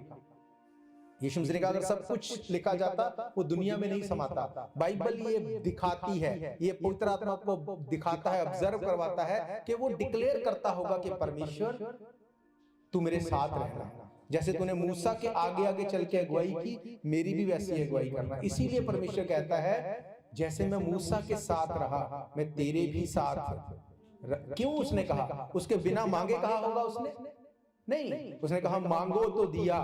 यीशु मसीह ने कहा अगर सब कुछ लिखा जाता वो दुनिया में नहीं समाता। बाइबल ये दिखाती है, ये पवित्र आत्मा को दिखाता है, ऑब्जर्व करवाता है कि वो डिक्लेयर करता होगा कि परमेश्वर तू मेरे साथ रहना, जैसे तूने मूसा के आगे आगे चल के अगुवाई की, मेरी भी वैसी अगुवाई करना। इसीलिए परमेश्वर कहता है जैसे मैं मूसा के साथ रहा, मैं तेरे भी साथ। क्यों उसने कहा? उसके बिना मांगे कहा होगा उसने? नहीं, उसने कहा मांगो तो दिया,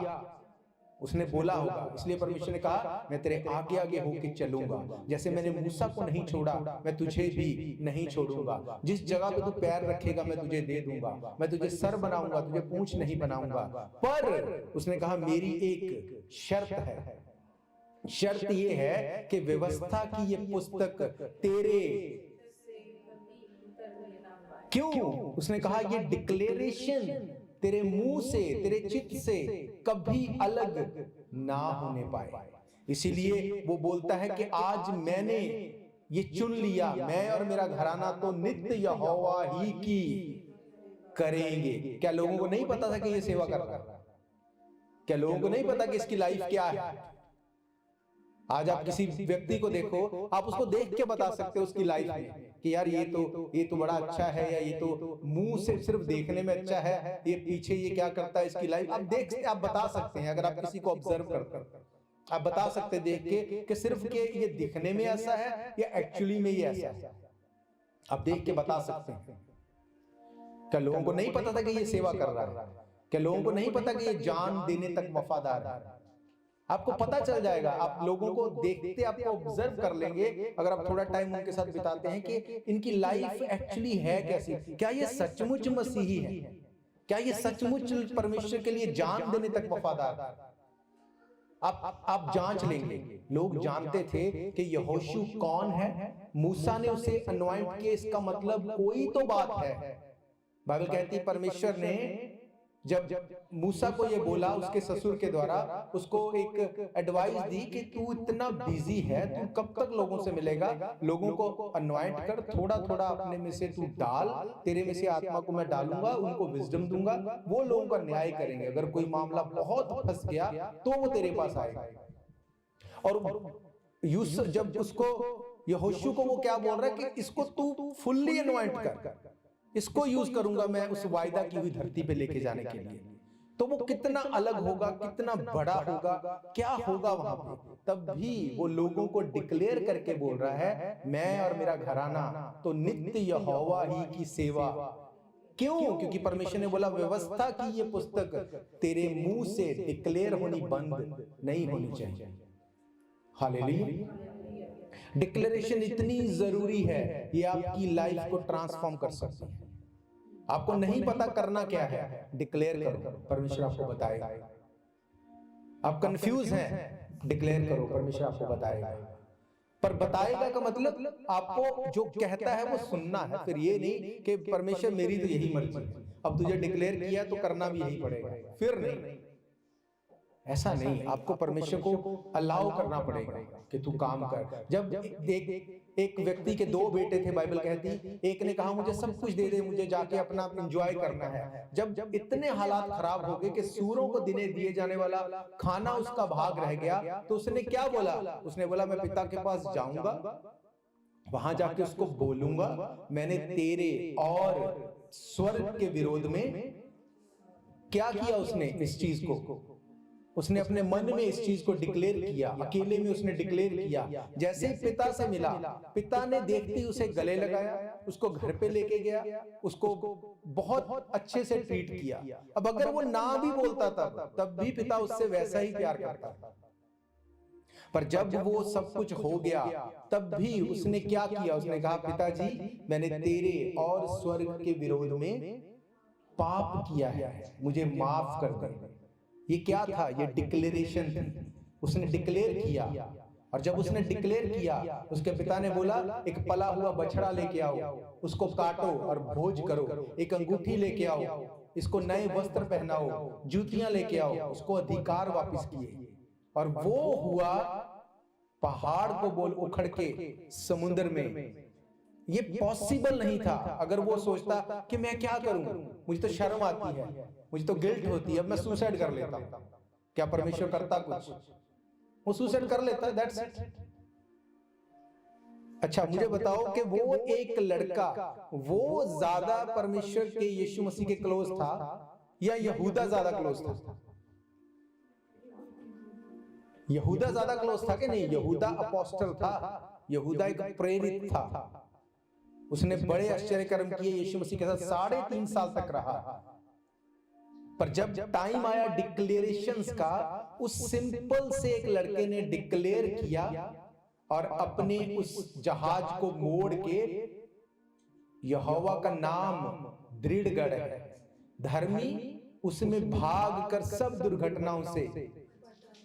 उसने बोला होगा। इसलिए परमेश्वर ने कहा मैं तेरे आगे आगे होके चलूंगा, जैसे मैंने मूसा को नहीं छोड़ा मैं तुझे भी नहीं छोड़ूंगा। जिस जगह पे तू पैर रखेगा मैं तुझे दे दूंगा, मैं तुझे सर बनाऊंगा, तुझे पूंछ नहीं बनाऊंगा। पर उसने कहा मेरी एक शर्त है, शर्त ये है कि व्यवस्था की ये पुस्तक तेरे। क्यों? उसने कहा ये डिक्लेरेशन तेरे मुंह से, तेरे चित्त से कभी अलग ना होने पाए। इसीलिए वो बोलता है कि आज मैंने ये चुन लिया, मैं और मेरा घराना तो नित्य यहोवा ही की करेंगे। क्या लोगों को नहीं पता था कि ये सेवा कर रहा है? क्या लोगों को नहीं पता कि इसकी लाइफ क्या है? आज आप किसी व्यक्ति को देखो, आप उसको देख के बता सकते हो उसकी लाइफ में कि यार ये तो बड़ा अच्छा है, या ये तो मुंह से सिर्फ देखने में अच्छा है, ये पीछे ये क्या करता है, इसकी लाइफ आप बता सकते हैं। अगर आप किसी को ऑब्जर्व करते आप बता सकते देख के कि सिर्फ के ये दिखने में ऐसा है या एक्चुअली में ये ऐसा है, आप देख के बता सकते हैं। क्या लोगों को नहीं पता था कि ये सेवा कर रहा है? क्या लोगों को नहीं पता कि ये जान देने तक वफादार है? आपको पता चल जाएगा, आप लोगों को देखते आपको ऑब्जर्व कर लेंगे अगर आप थोड़ा टाइम उनके साथ बिताते हैं कि इनकी लाइफ एक्चुअली है कैसी। क्या ये सचमुच मसीही है? क्या ये सचमुच परमेश्वर के लिए जान देने तक वफादार है? आप जांच लेंगे। लोग जानते थे कि यहोशू कौन है, मूसा ने उसे अनॉइंट किया, इसका मतलब कोई तो बात है। बाइबल कहती है परमेश्वर ने जब मूसा को ये बोला उसके ससुर के द्वारा, उसको एक एडवाइस दी कि तू इतना बिजी है, तू कब तक लोगों से मिलेगा, लोगों को अनॉइंट कर, थोड़ा थोड़ा अपने में से तू डाल, तेरे में से आत्मा को मैं डालूंगा, उनको विजडम दूंगा, वो लोगों का न्याय करेंगे। अगर कोई मामला बहुत फंस गया तो वो तेरे पास आएगा। और यूसुफ जब उसको यहोशू को वो क्या बोल रहा है कि इसको तू फुल्ली अनॉइंट कर, इसको यूज करूंगा मैं उस वायदा की हुई धरती पे लेके जाने के लिए। तो वो कितना अलग होगा, कितना बड़ा होगा, क्या होगा वहां पे। तब भी वो लोगों को डिक्लेयर करके बोल रहा है, मैं और मेरा घराना तो नित्य यहोवा ही की सेवा। क्यों? क्योंकि परमेश्वर ने बोला व्यवस्था की ये पुस्तक तेरे मुंह से डिक्लेयर होनी बंद नहीं होनी चाहिए। हालेलुया। डिक्लेरेशन इतनी जरूरी है, ये आपकी लाइफ को ट्रांसफॉर्म कर सकती है। आपको नहीं पता करना क्या है, डिक्लेयर करो, परमेश्वर आपको बताएगा। आप कंफ्यूज हैं, डिक्लेयर करो, परमेश्वर आपको बताएगा। पर बताएगा का मतलब आपको जो कहता है वो सुनना है। फिर ये नहीं कि परमेश्वर मेरी तो यही मर्जी है, अब तुझे डिक्लेयर किया तो करना भी यही पड़ेगा। फिर नहीं, ऐसा नहीं। आपको परमेश्वर को अलाउ करना पड़ेगा कि तू काम कर। जब एक व्यक्ति के 2 बेटे थे, बाइबल कहती, एक ने कहा मुझे सब कुछ दे दे, मुझे जाके अपना एंजॉय करना है। जब इतने हालात खराब हो गए कि सूरों को दिने दिए जाने वाला खाना उसका भाग रह गया, तो उसने क्या बोला? उसने बोला मैं पिता के पास जाऊंगा, वहां जाके उसको बोलूंगा मैंने तेरे और स्वर्ग के विरोध में क्या किया। उसने इस चीज को, उसने अपने मन में इस चीज को डिक्लेयर किया, अकेले में उसने डिक्लेयर किया। जैसे ही पिता से मिला, पिता ने देखते ही उसे गले लगाया, उसको घर पे लेके गया, उसको बहुत अच्छे से ट्रीट किया। अब अगर वो ना भी बोलता तब भी पिता उससे वैसा ही प्यार करता। पर जब वो सब कुछ हो गया, तब भी उसने क्या किया? उसने कहा पिताजी मैंने तेरे और स्वर्ग के विरोध में पाप किया है, मुझे माफ कर दे। ये क्या था? ये डिक्लेरेशन थी। उसने डिक्लेयर किया, और जब उसने डिक्लेयर किया, उसके पिता ने बोला एक पला हुआ बछड़ा लेके आओ, उसको काटो और भोज करो, एक अंगूठी लेके आओ, इसको नए वस्त्र पहनाओ, जूतियां लेके आओ, उसको अधिकार वापस किए। और वो हुआ पहाड़ को बोल उखड़ के समुद्र में। ये पॉसिबल नहीं था। अगर वो सोचता कि मैं क्या करूं, मुझे तो शर्म आती है, मुझे तो गिल्ट होती है, अब मैं सुसाइड कर लेता हूं, क्या परमेश्वर करता कुछ? वो सुसाइड कर लेता है, दैट्स इट। अच्छा मुझे बताओ कि वो एक लड़का, वो ज्यादा परमेश्वर के यीशु मसीह के क्लोज था या यहूदा ज्यादा क्लोज था? यहूदा ज्यादा क्लोज था कि नहीं? यहूदा अपोस्टल था, यहूदा एक प्रेरित था, उसने बड़े आश्चर्य कर्म किए, यीशु मसीह के साथ 3.5 साल तक रहा। पर जब टाइम आया डिक्लेरेशंस का, उस सिंपल से एक लड़के ने डिक्लेयर किया और अपने उस जहाज को मोड़ के, यहोवा का नाम दृढ़गढ़ है, धर्मी उसमें भाग कर सब दुर्घटनाओं से,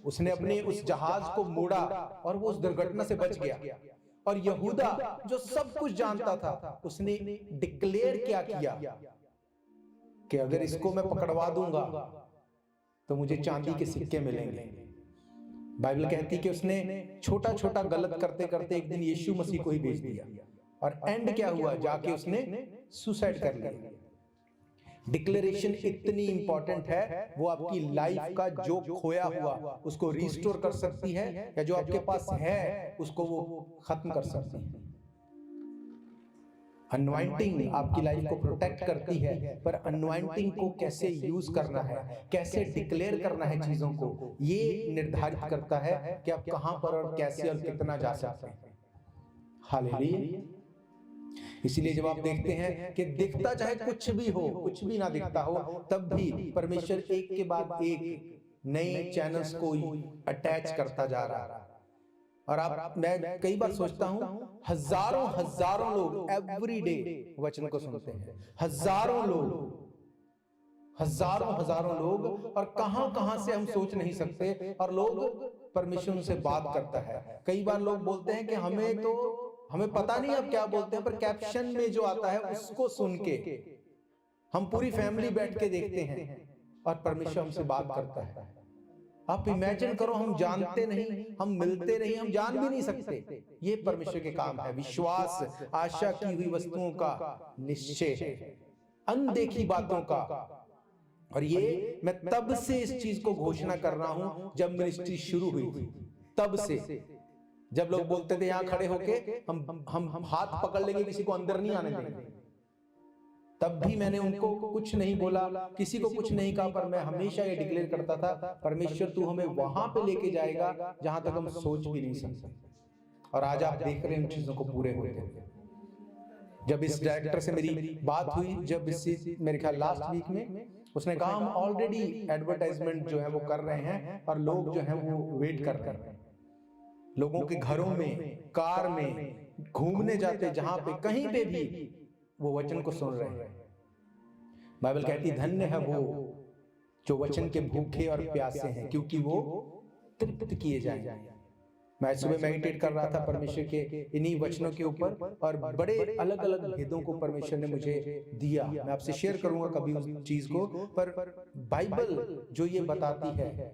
उसने अपने उस जहाज को मोड़ा और वो उस दुर्घटना से बच गया। और यहूदा जो सब कुछ जानता था, उसने डिक्लेयर क्या किया कि अगर इसको मैं पकड़वा दूंगा तो मुझे चांदी के सिक्के मिलेंगे। बाइबल कहती कि उसने छोटा छोटा गलत करते करते एक दिन यीशु मसीह को ही भेज दिया, और एंड क्या हुआ? जाके उसने सुसाइड कर लिया। डिक्लेरेशन इतनी इंपॉर्टेंट है, वो आपकी लाइफ का जो खोया हुआ उसको रिस्टोर कर सकती है, या जो आपके पास है उसको वो खत्म कर सकती है। अनवाइंटिंग आपकी लाइफ को प्रोटेक्ट करती है, पर अनवाइंटिंग को कैसे यूज करना है, कैसे डिक्लेयर करना है चीजों को, ये निर्धारित करता है कि आप कहां पर और कैसे और कितना जा सकते हैं। हालेलुया। इसलिए जब आप देखते हैं कि दिखता चाहे कुछ भी हो, कुछ भी ना दिखता हो, तब भी परमेश्वर एक के बाद एक नए चैनल्स को अटैच करता जा रहा है। और मैं कई बार सोचता हूं, हजारों लोग एवरी डे वचन को सुनते हैं, हजारों लोग, और कहां से हम सोच नहीं सकते, और लोग परमेश्वर से बात करता है। कई बार लोग बोलते हैं कि हमें पता नहीं आप क्या बोलते हैं, पर कैप्शन में जो आता है उसको सुन के हम पूरी फैमिली बैठ के देखते हैं और परमेश्वर हमसे बात करता है। आप इमेजिन करो, हम जानते नहीं, हम मिलते नहीं, हम जान भी नहीं सकते। ये परमेश्वर के काम है। विश्वास आशा की हुई वस्तुओं का निश्चय है, अनदेखी बातों का। और ये मैं तब से इस चीज को घोषणा कर रहा हूं जब मिनिस्ट्री शुरू हुई थी। तब से जब लोग बोलते थे यहां खड़े होके हम हाथ पकड़ लेंगे, किसी को अंदर नहीं आने देंगे, तब भी मैंने उनको कुछ नहीं बोला, किसी को कुछ नहीं कहा, पर मैं हमेशा ये डिक्लेयर करता था, परमेश्वर तू हमें वहां पे लेके जाएगा जहां तक हम सोच भी नहीं सकते। और आज आप देख रहे हैं उन चीजों को पूरे होते हैं। जब इस डायरेक्टर से मेरी बात हुई, जब इस मेरे ख्याल लास्ट वीक में, उसने कहा हम ऑलरेडी एडवर्टाइजमेंट जो है वो कर रहे हैं और लोग जो है वो वेट कर रहे हैं। लोगों के घरों में, कार में, घूमने जाते, जहां पे कहीं पे भी वो वचन को सुन रहे हैं। बाइबल कहती धन्य है वो जो वचन के भूखे और प्यासे हैं, क्योंकि वो तृप्त किए जाएंगे। मैं सुबह मेडिटेट कर रहा था परमेश्वर के इन्हीं वचनों के ऊपर, और बड़े अलग अलग भेदों को परमेश्वर ने मुझे दिया। मैं आपसे शेयर करूंगा कभी उस चीज को, पर बाइबल जो ये बताती है,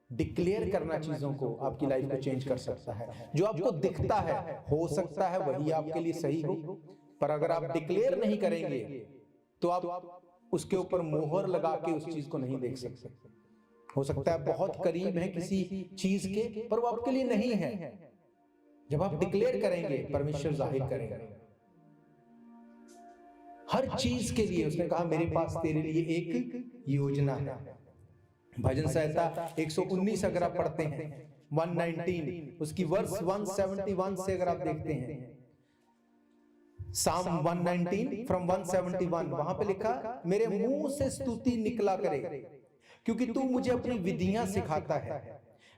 डिक्लेयर करना चीजों को आपकी लाइफ को चेंज कर सकता है। जो आपको दिखता है, हो सकता है वही आपके लिए सही हो, पर अगर आप डिक्लेयर नहीं करेंगे तो आप उसके ऊपर मोहर लगा के उस चीज को नहीं देख सकते। हो सकता है बहुत करीब है किसी चीज के, पर वो आपके लिए नहीं है। जब आप डिक्लेयर करेंगे, परमेश्वर जाहिर करेंगे हर चीज के लिए। उसने कहा मेरे पास तेरे लिए एक योजना है। भजन संहिता 119 अगर आप पढ़ते हैं, 119 उसकी वर्स 171 से अगर आप देखते हैं, Psalm 119 from 171, वहां पे लिखा मेरे मुंह से स्तुति निकला करे, क्योंकि तू मुझे अपनी विधियां सिखाता है।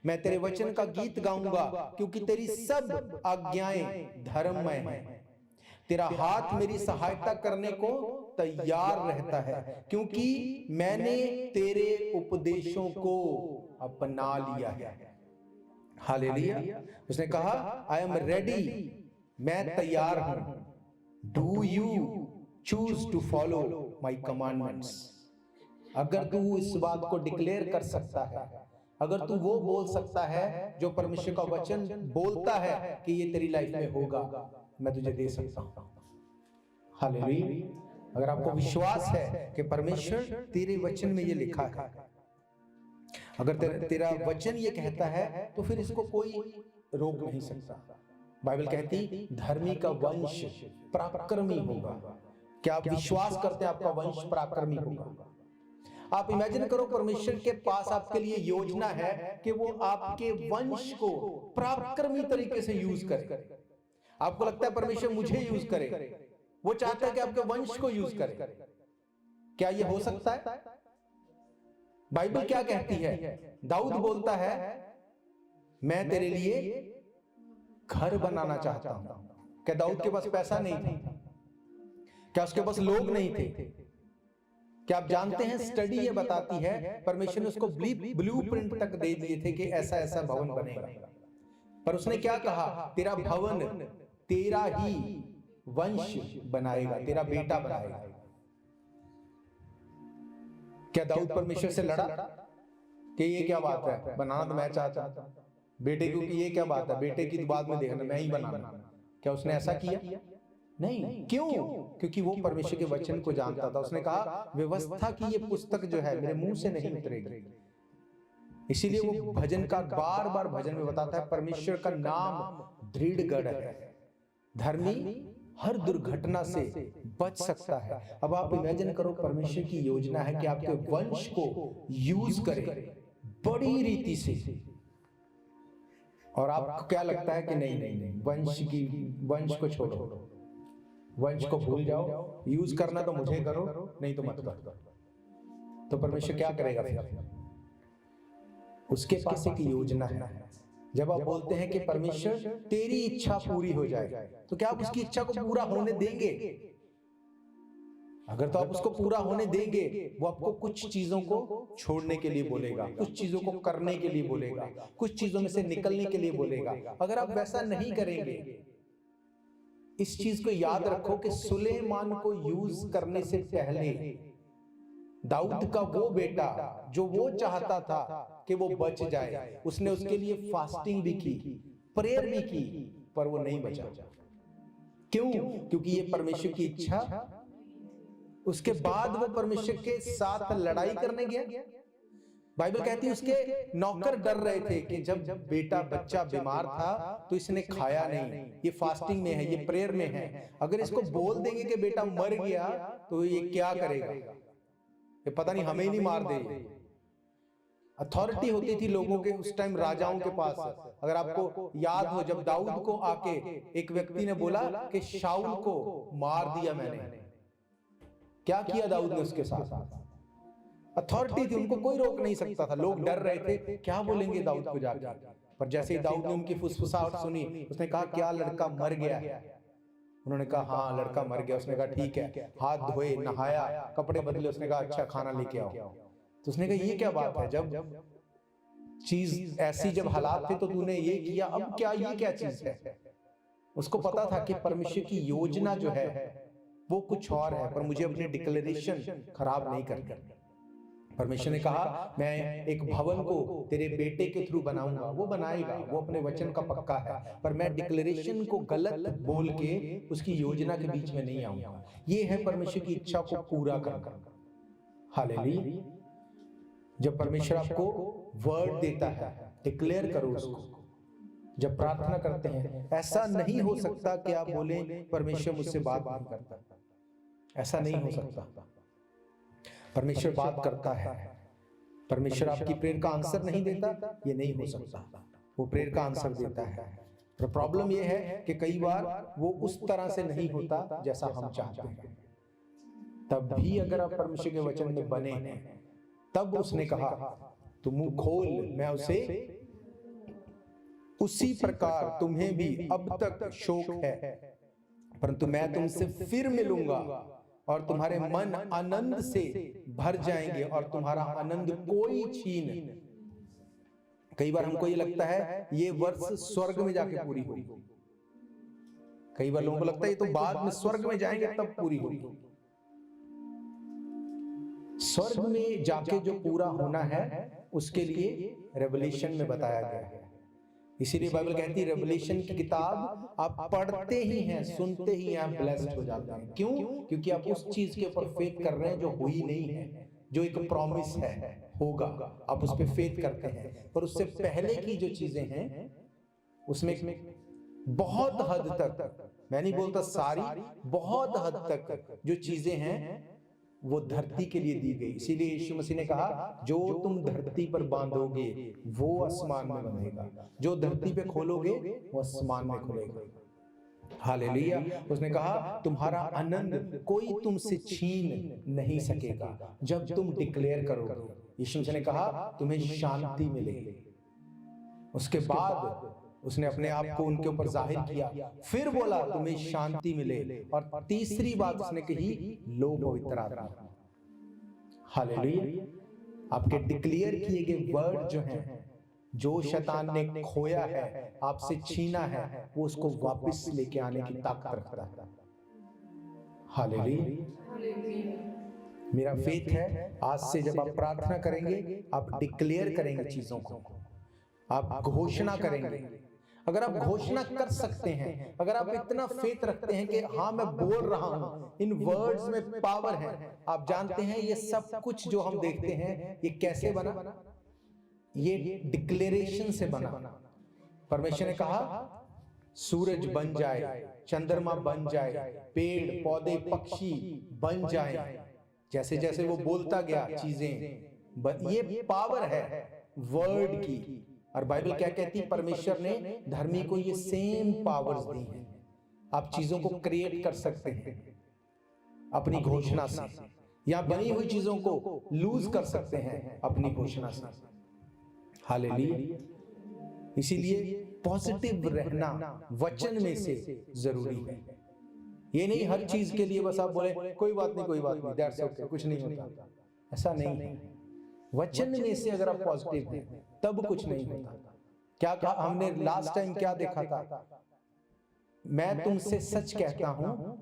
मैं तेरे वचन का गीत गाऊंगा, क्योंकि तेरी सब आज्ञाएं धर्ममय हैं। तेरा हाथ मेरी सहायता करने को तैयार रहता है, क्योंकि मैंने तेरे उपदेशों को अपना लिया है। हालेलुया। उसने कहा आई एम रेडी, मैं तैयार हूं। Do you choose to follow my commandments. अगर तू इस बात को डिक्लेयर कर सकता है, अगर तू वो बोल सकता है जो परमेश्वर का वचन बोलता है कि ये तेरी लाइफ में होगा, मैं तुझे दे सकता हूं। हालेलुया। अगर आपको विश्वास है कि परमेश्वर तेरे वचन में ये लिखा है, अगर तेरा वचन ये कहता है, तो फिर इसको कोई रोक नहीं सकता। बाइबल कहती धर्मी का वंश पराक्रमी होगा। क्या आप विश्वास करते हैं आपका वंश पराक्रमी होगा? आप इमेजिन करो, परमेश्वर के पास आपके लिए योजना है कि वो आपके वंश को पराक्रमी तरीके से यूज करे। आपको लगता है परमेश्वर मुझे यूज करे? वो चाहता है कि आपके वंश को यूज करे। क्या ये हो सकता है? बाइबल क्या कहती है? दाऊद बोलता है मैं तेरे लिए घर बनाना चाहता हूं। क्या दाऊद के पास पैसा नहीं था? क्या उसके पास लोग नहीं थे? क्या आप जानते हैं, स्टडी ये बताती है परमेश्वर ने उसको ब्लूप्रिंट तक दे दिए थे कि ऐसा ऐसा भवन बनेगा, पर उसने क्या कहा? तेरा भवन तेरा ही वंश बनाएगा, तेरा बेटा बनाएगा। क्या दाऊद परमेश्वर से लड़ा कि ये क्या बात है, बनाना तो मैं चाहता बेटे को, कि ये क्या बात है, बेटे की तो बाद में देखना, मैं ही बनाना? क्या उसने ऐसा किया? नहीं। क्यों? क्योंकि वो परमेश्वर के वचन को जानता था। उसने कहा व्यवस्था की ये पुस्तक जो है मेरे मुंह से नहीं उतरेगी। इसीलिए वो भजनकार बार बार भजन में बताता है परमेश्वर का नाम दृढ़ गढ़ है, धर्मी हर दुर्घटना से बच सकता है। अब आप इमेजिन करो, परमेश्वर की योजना है कि आपके वंश को यूज करे बड़ी रीति से, और आपको क्या लगता है कि नहीं, वंश को छोड़ो, वंश को भूल जाओ, यूज करना तो मुझे करो, नहीं तो मत करो। तो परमेश्वर क्या करेगा फिर? उसके पास एक योजना है। जब आप बोलते हैं कि परमेश्वर तेरी इच्छा पूरी हो जाए, तो क्या आप उसकी इच्छा को पूरा होने देंगे? अगर तो आप उसको पूरा होने देंगे, वो आपको कुछ चीजों को छोड़ने के लिए बोलेगा, कुछ चीजों को करने के लिए बोलेगा, कुछ चीजों में से निकलने के लिए बोलेगा। अगर आप वैसा नहीं करेंगे, इस चीज को याद रखो कि सुलेमान को यूज करने से पहले दाऊद का वो बेटा जो वो चाहता था कि वो बच जाए, उसने उसके लिए फास्टिंग भी की, प्रेयर भी की, पर वो नहीं बचा। क्यों? क्योंकि ये परमेश्वर की इच्छा। उसके बाद वो परमेश्वर के साथ लड़ाई करने गया, बाइबल कहती है उसके नौकर डर रहे थे कि जब बेटा बच्चा बीमार था तो इसने खाया नहीं, ये फास्टिंग में है, ये प्रेयर में है, अगर इसको बोल देंगे कि बेटा मर गया तो ये क्या करेगा, ये पता नहीं हमें ही नहीं मार दे। अथॉरिटी होती थी लोगों के उस टाइम, राजाओं के पास। अगर आपको याद हो, जब दाऊद को आके एक व्यक्ति ने बोला कि शाऊल को मार दिया मैंने, क्या किया दाऊद ने उसके साथ? अथॉरिटी थी, उनको कोई रोक नहीं सकता था, लोग डर रहे थे क्या बोलेंगे दाऊद को जाकर। पर जैसे ही दाऊद ने उनकी फुसफुसाहट सुनी, उसने कहा क्या लड़का मर गया? उन्होंने कहा हाँ लड़का मर गया। उसने कहा ठीक है, हाथ धोए, नहाया, कपड़े बदले, उसने कहा अच्छा खाना लेके आओ। तो उसने कहा ये क्या बात है, जब चीज ऐसी, जब हालात थे तो तूने ये किया, अब क्या, ये क्या चीज है? उसको पता था कि परमेश्वर की योजना जो है वो कुछ और है, पर मुझे अपनी डिक्लेरेशन खराब नहीं करनी। परमेश्वर ने कहा मैं एक भवन को तेरे बेटे के थ्रू बनाऊंगा, वो बनाएगा, वो अपने वचन का पक्का है, पर मैं डिक्लेरेशन को गलत बोल के उसकी योजना के बीच में नहीं आऊंगा। ये है परमेश्वर की इच्छा को पूरा करना। हालेलुया। जब परमेश्वर आपको वर्ड देता है, डिक्लेयर करो उसको। जब प्रार्थना करते हैं, ऐसा नहीं हो सकता कि आप बोले परमेश्वर मुझसे बात नहीं करता, ऐसा नहीं हो सकता। परमेश्वर बात करता है। परमेश्वर आपकी प्रेयर का आंसर नहीं देता, ये नहीं हो सकता। वो प्रेयर का आंसर देता है। पर प्रॉब्लम ये है कि कई बार वो उस तरह से नहीं होता जैसा हम चाहते हैं। तब भी अगर आप परमेश्वर के वचन में बने हैं, तब उसने कहा तू मुंह खोल, मैं उसे उसी प्रकार तुम्हें भी अब तक शोक है, परंतु मैं तुमसे फिर मिलूंगा और तुम्हारे मन आनंद से भर जाएंगे और तुम्हारा आनंद कोई छीन। कई बार हमको ये लगता है ये वर्ष स्वर्ग में जाके पूरी होगी, कई बार लोगों को लगता है ये तो बाद में स्वर्ग में जाएंगे तब पूरी होगी। स्वर्ग में जाके जो पूरा होना है उसके लिए रेवलेशन में बताया गया है। इसीलिए बाइबल कहती है रेवलेशन की किताब आप पढ़ते ही हैं, सुनते ही आप ब्लेस्ड हो जाते हैं। क्यों? क्योंकि आप उस चीज के ऊपर फेथ कर रहे हैं जो हुई नहीं है, जो एक प्रॉमिस है होगा, आप उस पर फेथ करते हैं। पर उससे पहले की जो चीजें हैं उसमें बहुत हद तक, मैं नहीं बोलता सारी, बहुत हद तक जो चीजें हैं वो धरती के लिए दी गई। इसीलिए यीशु मसीह ने कहा जो तुम धरती पर बांधोगे वो आसमान में बंधेगा, जो धरती पे खोलोगे वो आसमान में खुलेगा। हालेलुया। उसने कहा तुम्हारा आनंद कोई तुमसे छीन नहीं सकेगा जब तुम डिक्लेयर करोगे। यीशु मसीह ने कहा तुम्हें शांति मिलेगी। उसके बाद उसने अपने आप को उनके ऊपर जाहिर किया, फिर बोला तुम्हें शांति मिले, और तीसरी बात उसने कही लो पवित्र आत्मा। हालेलुया। आपके डिक्लेयर किए गए वर्ड जो हैं, जो शैतान ने खोया है, आपसे छीना है, वो उसको वापस लेके आने की ताकत रखता है। हालेलुया। मेरा फेथ है आज से जब आप प्रार्थना करेंगे आप डिक्लेयर करेंगे चीजों को, आप घोषणा करेंगे। अगर आप घोषणा कर सकते हैं, अगर आप इतना फेथ रखते हैं कि हाँ मैं बोल रहा हूं, इन वर्ड्स में पावर है। आप जानते हैं ये सब कुछ जो हम देखते हैं ये कैसे बना? ये डिक्लेरेशन से बना। परमेश्वर ने कहा सूरज बन जाए, चंद्रमा बन जाए, पेड़ पौधे पक्षी बन जाए। जैसे जैसे वो बोलता गया चीजें, ये पावर है वर्ड की। और बाइबल क्या कहती है? परमेश्वर ने धर्मी को ये सेम पावर्स दी हैं। आप चीजों को क्रिएट कर सकते हैं अपनी घोषणा से, या बनी हुई चीजों को लूज कर सकते हैं अपनी घोषणा से। हालेलुया। इसीलिए पॉजिटिव रहना वचन में से जरूरी है। ये नहीं हर चीज के लिए बस आप बोले कोई बात नहीं, कोई बात नहीं, दैट्स ओके, कुछ नहीं होता, ऐसा नहीं है। वचन में से अगर आप पॉजिटिव हैं तब कुछ नहीं होता। क्या कहा हमने लास्ट टाइम? क्या देखा था? मैं तुमसे सच कहता हूं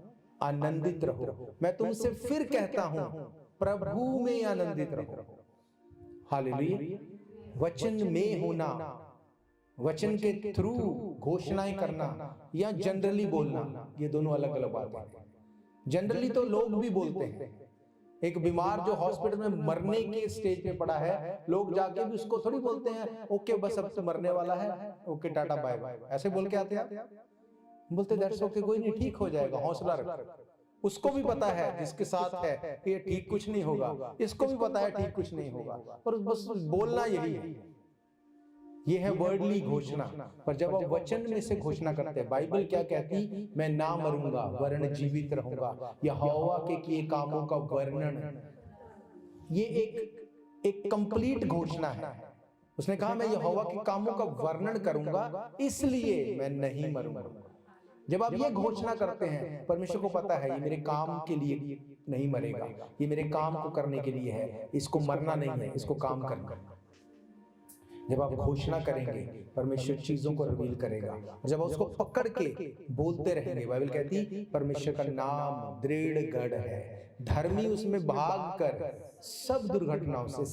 आनंदित रहो, मैं तुमसे फिर कहता हूं प्रभु में आनंदित रहो। हालेलुया। वचन में होना, वचन के थ्रू घोषणाएं करना या जनरली बोलना, ये दोनों अलग अलग बातें हैं। जनरली तो लोग भी बोलते हैं, एक बीमार जो हॉस्पिटल में मरने के स्टेज पे पड़ा है, लोग जाके भी उसको थोड़ी बोलते हैं ओके बस अब तो मरने वाला है, ओके टाटा बाय बाय, ऐसे बोल के आते हैं? बोलते दैट्स ओके, कोई नहीं, ठीक हो जाएगा, हौसला रखो। उसको भी पता है जिसके साथ है कि ये ठीक कुछ नहीं होगा, इसको भी पता है ठीक कुछ नहीं होगा, पर बस बोलना यही है। ये है वर्डली घोषणा। पर जब आप वचन में से घोषणा करते हैं, बाइबल क्या कहती, मैं ना मरूंगा वरन जीवित रहूंगा, यहोवा के किए कामों का वर्णन, ये एक कंप्लीट घोषणा है। उसने कहा मैं यहोवा के कामों का वर्णन करूंगा इसलिए मैं नहीं मरूंगा। जब आप ये घोषणा करते हैं, परमेश्वर को पता है ये मेरे काम के लिए नहीं मरेगा, ये मेरे काम को करने के लिए है, इसको मरना नहीं है, इसको काम करना। जब आप घोषणा करेंगे, परमेश्वर चीजों को रिवील करेगा। जब आप उसको पकड़ के बोलते रहेंगे, बाइबल कहती परमेश्वर का नाम दृढ़ गढ़ है, धर्मी उसमें भाग कर सब दुर्घटनाओं से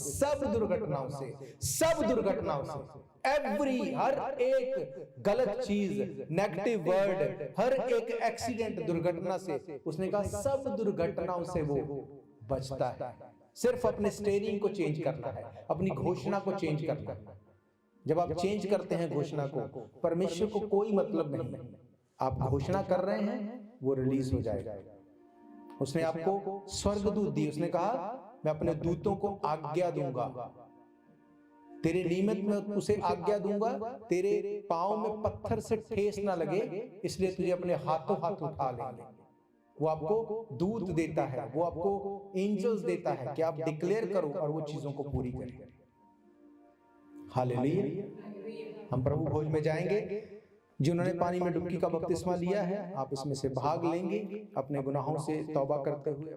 हर एक गलत चीज, नेगेटिव वर्ड, हर एक एक्सीडेंट, दुर्घटना से, उसने कहा सब दुर्घटनाओं से वो बचता है। सिर्फ अपने स्टेयरिंग को चेंज करना है, अपनी घोषणा को चेंज करना है। जब आप चेंज करते हैं घोषणा को, परमेश्वर को कोई मतलब नहीं, आप घोषणा कर रहे हैं, वो रिलीज हो जाएगा। उसने आपको स्वर्गदूत दी, उसने कहा मैं अपने दूतों को आज्ञा दूंगा, तेरे निमित्त में उसे आज्ञा दूंगा, तेरे पांव में पत्थर से ठेस ना लगे, इसलिए तुझे अपने हाथों हाथ उठा लेंगे। वो आपको दूत देता है, वो आपको एंजल्स देता है कि आप डिक्लेयर करो और वो चीजों को पूरी करें। हालेलुया। हम प्रभु भोज में जाएंगे। जिन्होंने पानी में डुबकी का बपतिस्मा लिया है, आप इसमें से भाग लेंगे, अपने गुनाहों से तौबा करते हुए।